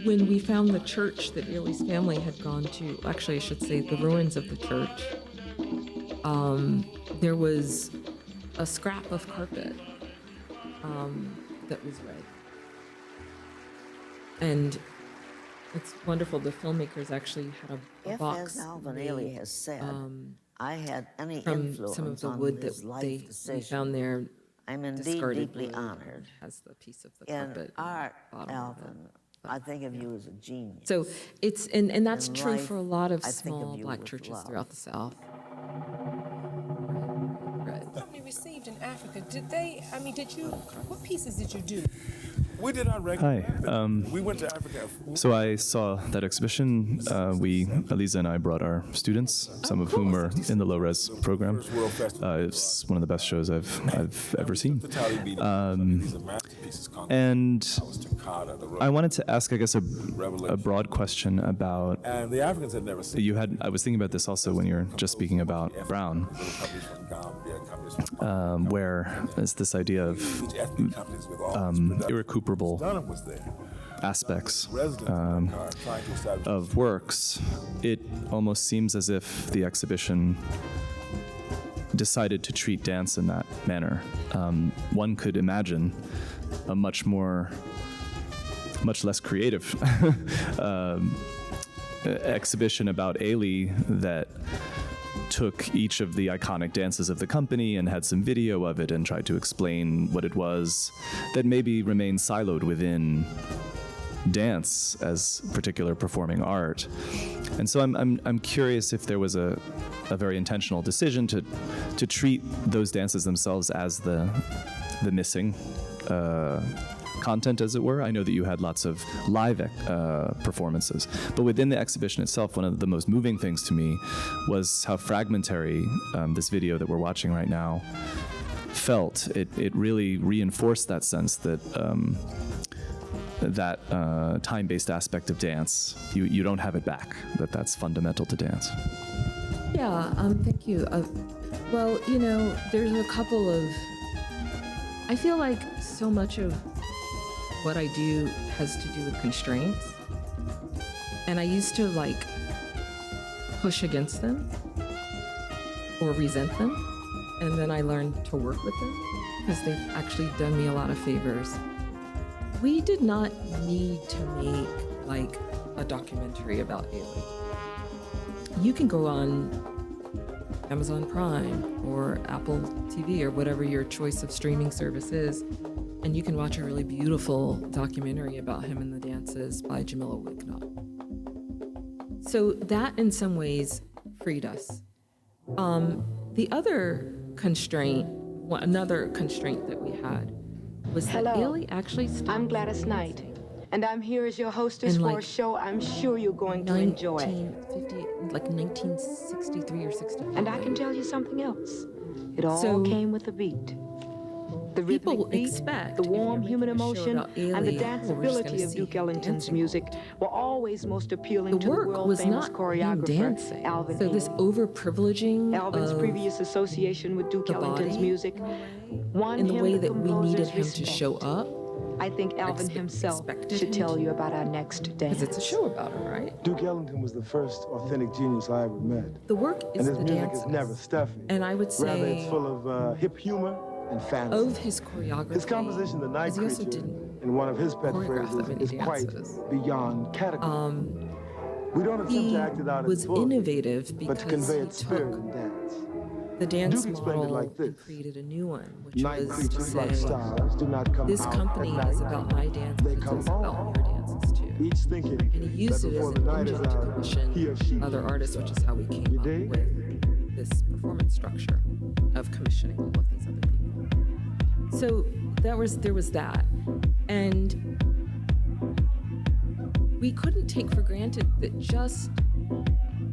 when we found the church that Ailey's family had gone to, actually I should say the ruins of the church, there was a scrap of carpet that was red. And it's wonderful, the filmmakers actually had a If, box as Alvin made, Ailey has said, I had any from influence some of the on wood his that life we decision, found there. I'm indeed discarded deeply wood honored. Has the piece of the In carpet art, bottom of it. Alvin, I think of you as a genius. So it's, and that's In true life, for a lot of I think of small you black with churches love. throughout the South. Company received in Africa, what pieces did you do? We did our regular. Hi. We went to Africa. So I saw that exhibition. Eliza and I brought our students, some of whom are in the low-res program. It's one of the best shows I've ever seen. And I wanted to ask, I guess, a broad question about. And the Africans had never seen. I was thinking about this also when you were just speaking about Brown, where there's this idea of irrecuperable aspects of works. It almost seems as if the exhibition decided to treat dance in that manner. One could imagine a much less creative exhibition about Ailey that took each of the iconic dances of the company and had some video of it and tried to explain what it was, that maybe remained siloed within dance as particular performing art. And so I'm curious if there was a very intentional decision to treat those dances themselves as the missing content, as it were. I know that you had lots of live performances, but within the exhibition itself, one of the most moving things to me was how fragmentary this video that we're watching right now felt. It really reinforced that sense that time-based aspect of dance, you don't have it back, that's fundamental to dance. Yeah, thank you. Well, there's a couple of, I feel like so much of what I do has to do with constraints. And I used to push against them or resent them. And then I learned to work with them because they've actually done me a lot of favors. We did not need to make a documentary about Ailey. You can go on Amazon Prime or Apple TV or whatever your choice of streaming service is And you can watch a really beautiful documentary about him and the dances by Jamila Wignall. So that in some ways freed us. The other constraint, another constraint that we had was that Ailey actually stopped. I'm Gladys Knight, and I'm here as your hostess for a show I'm sure you're going to enjoy. 1963 or 64. And I can tell you something else. It all came with the beat. The rhythmic beat, the warm human emotion, and the danceability of Duke Ellington's music were always most appealing to the world-famous choreographer, Alvin. So this over-privileging Alvin's previous association with Duke Ellington's music won in the him way the that we needed him composer's to respect. show up. I think Alvin himself should tell you about our next dance. Because it's a show about him, right? Duke Ellington was the first authentic genius I ever met. The work is and his the music dances. is never stuffy. And I would say rather it's full of hip humor and fancy. Of his choreography. His composition, The Night Creature, in one of his pet phrases, is quite beyond category. We don't attempt to act it out was as full, innovative but to because convey he its spirit in dance. the dance Duke explained it model like this. and created a new one, which Night was to creatures like say, stars do not come this out company at night. is about my dance, They it's come about your dances too. Each thinking And he used that it as before an the night engine is to out, commission he or she other artists, which is how we came up with this performance structure of commissioning all of these other people. So there was that. And we couldn't take for granted that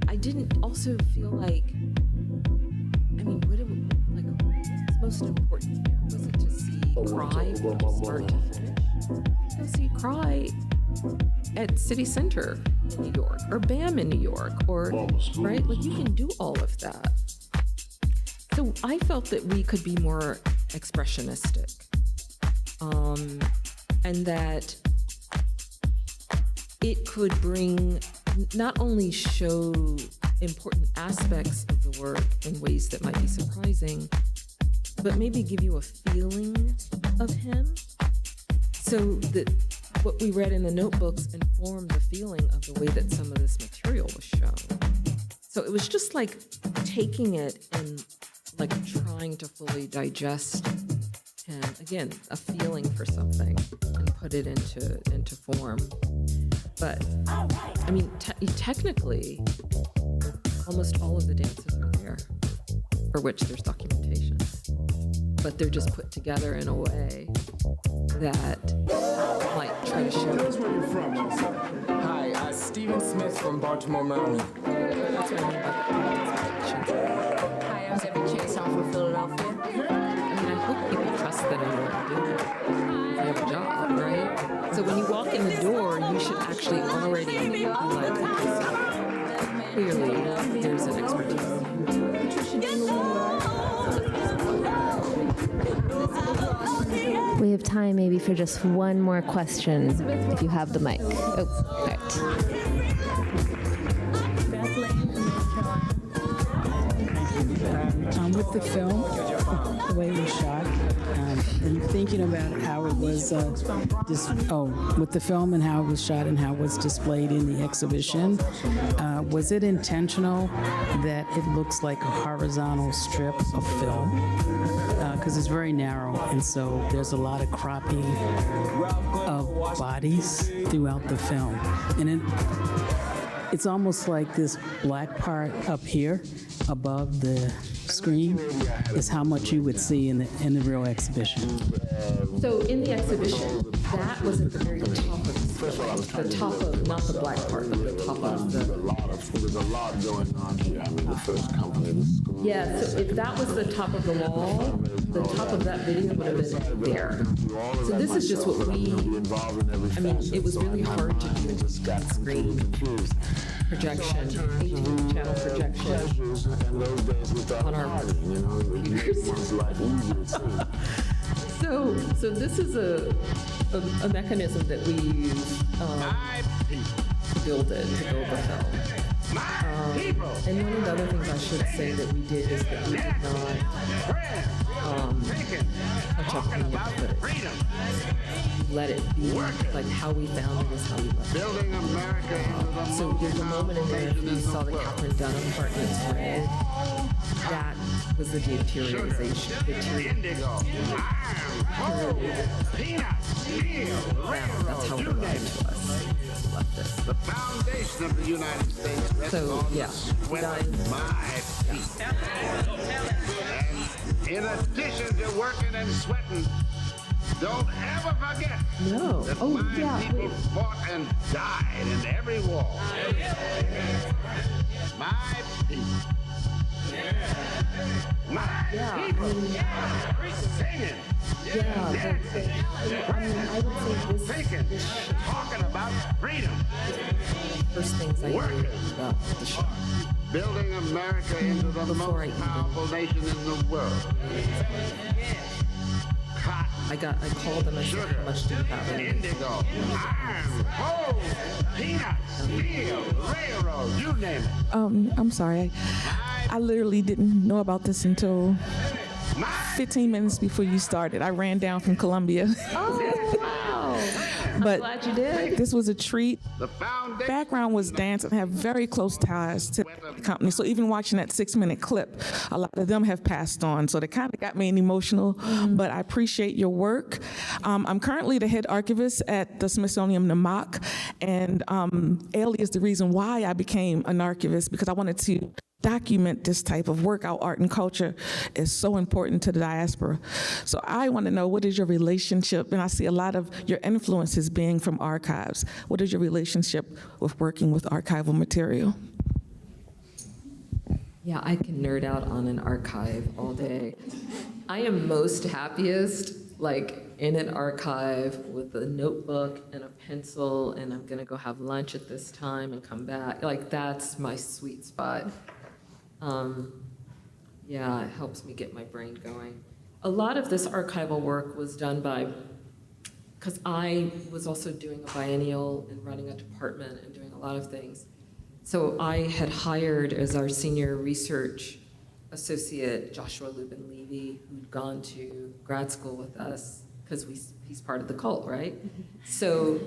I didn't also feel like, what's most important here? Was it to see Cry from start to finish? Go see Cry at City Center in New York, or BAM in New York, or, right? Like, you can do all of that. So I felt that we could be more expressionistic, and that it could bring, not only show important aspects of the work in ways that might be surprising, but maybe give you a feeling of him, so that what we read in the notebooks informed the feeling of the way that some of this material was shown. So it was just like taking it and like trying to fully digest him, again, a feeling for something, and put it into form. But technically, almost all of the dances are there, for which there's documentation. But they're just put together in a way that might try to show. Where you from? Hi, Stephen Smith from Baltimore, Maryland. That's what I mean by Hi, I'm Debbie Chase. I'm from Philadelphia. I hope people trust that I know what I'm doing. I have a job, right? So when you walk in the door, you should actually already be like, clearly there's an expertise. We have time maybe for just one more question, if you have the mic. Oh, all right. With the film, the way it was shot, and thinking about how it was, with the film and how it was shot and how it was displayed in the exhibition, was it intentional that it looks like a horizontal strip of film? Because it's very narrow, and so there's a lot of cropping of bodies throughout the film. And it's almost like this black part up here above the screen is how much you would see in the real exhibition. So in the exhibition, that was at the very top of the top of, not the black part, but the top of the. There was a lot going on here. The first company was school. Yeah, so if that was the top of the wall, the top of that video would have been there. So this is just what it was really hard to do screen projection, 18-channel projection on our computers. So this is a mechanism that we use build it, to build the film. And one of the other things I should say that we did is that we did not touch up any of the footage. Let it be like how we found it is how we left it. So there's a moment in there, if you saw the Catherine Dunham part and it's red, that was the deteriorization. That's how it arrived to us. Left it. The foundation of the United States rests on the sweat of my feet. And in addition to working and sweating, don't ever forget that my people fought and died in every war. My people. My people. Singing. I would say this talking about freedom. First things I knew about the show. Building America into the most powerful nation in the world. I called them and said, how much do you have? Indigo, iron, coal, peanuts, steel, railroad, you name it. I'm sorry. I literally didn't know about this until 15 minutes before you started. I ran down from Columbia. Oh, wow. But I'm glad you did. This was a treat. Background was dance and have very close ties to the company. So even watching that 6-minute clip, a lot of them have passed on. So they kind of got me emotional, but I appreciate your work. I'm currently the head archivist at the Smithsonian Namak, and Ailey is the reason why I became an archivist, because I wanted to document this type of work. Our art and culture is so important to the diaspora. So I want to know, what is your relationship? And I see a lot of your influences being from archives. What is your relationship with working with archival material? Yeah, I can nerd out on an archive all day. I am most happiest like in an archive with a notebook and a pencil, and I'm gonna go have lunch at this time and come back. Like, that's my sweet spot. Yeah, it helps me get my brain going. A lot of this archival work was done by, because I was also doing a biennial and running a department and doing a lot of things. So I had hired as our senior research associate Joshua Lubin Levy, who'd gone to grad school with us, because he's part of the cult, right? So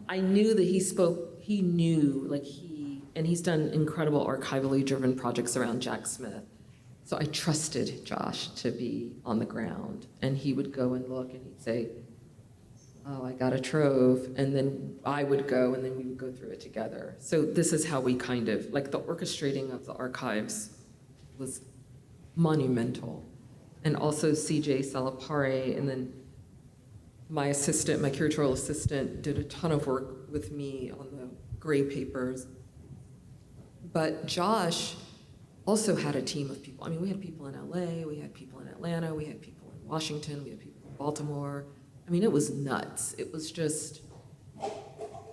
I knew that he knew, and he's done incredible archivally driven projects around Jack Smith. So I trusted Josh to be on the ground, and he would go and look and he'd say, oh, I got a trove, and then I would go and then we would go through it together. So this is how we kind of, like, the orchestrating of the archives was monumental. And also CJ Salapare, and then my assistant, my curatorial assistant, did a ton of work with me on the gray papers. But Josh also had a team of people. I mean, we had people in LA, we had people in Atlanta, we had people in Washington, we had people in Baltimore. I mean, it was nuts. It was just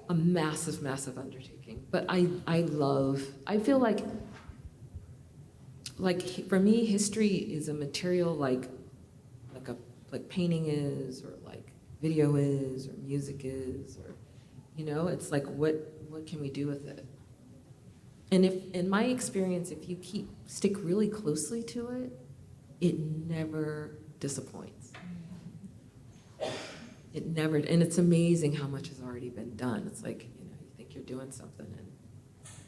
a massive, massive undertaking. But I feel like for me, history is a material like painting is, or like video is, or music is, or, it's like, what can we do with it? And if, in my experience, if you stick really closely to it, it never disappoints. It never, and it's amazing how much has already been done. It's like, you think you're doing something and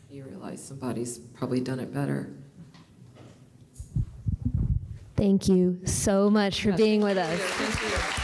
you realize somebody's probably done it better. Thank you so much for being with us. Thank you.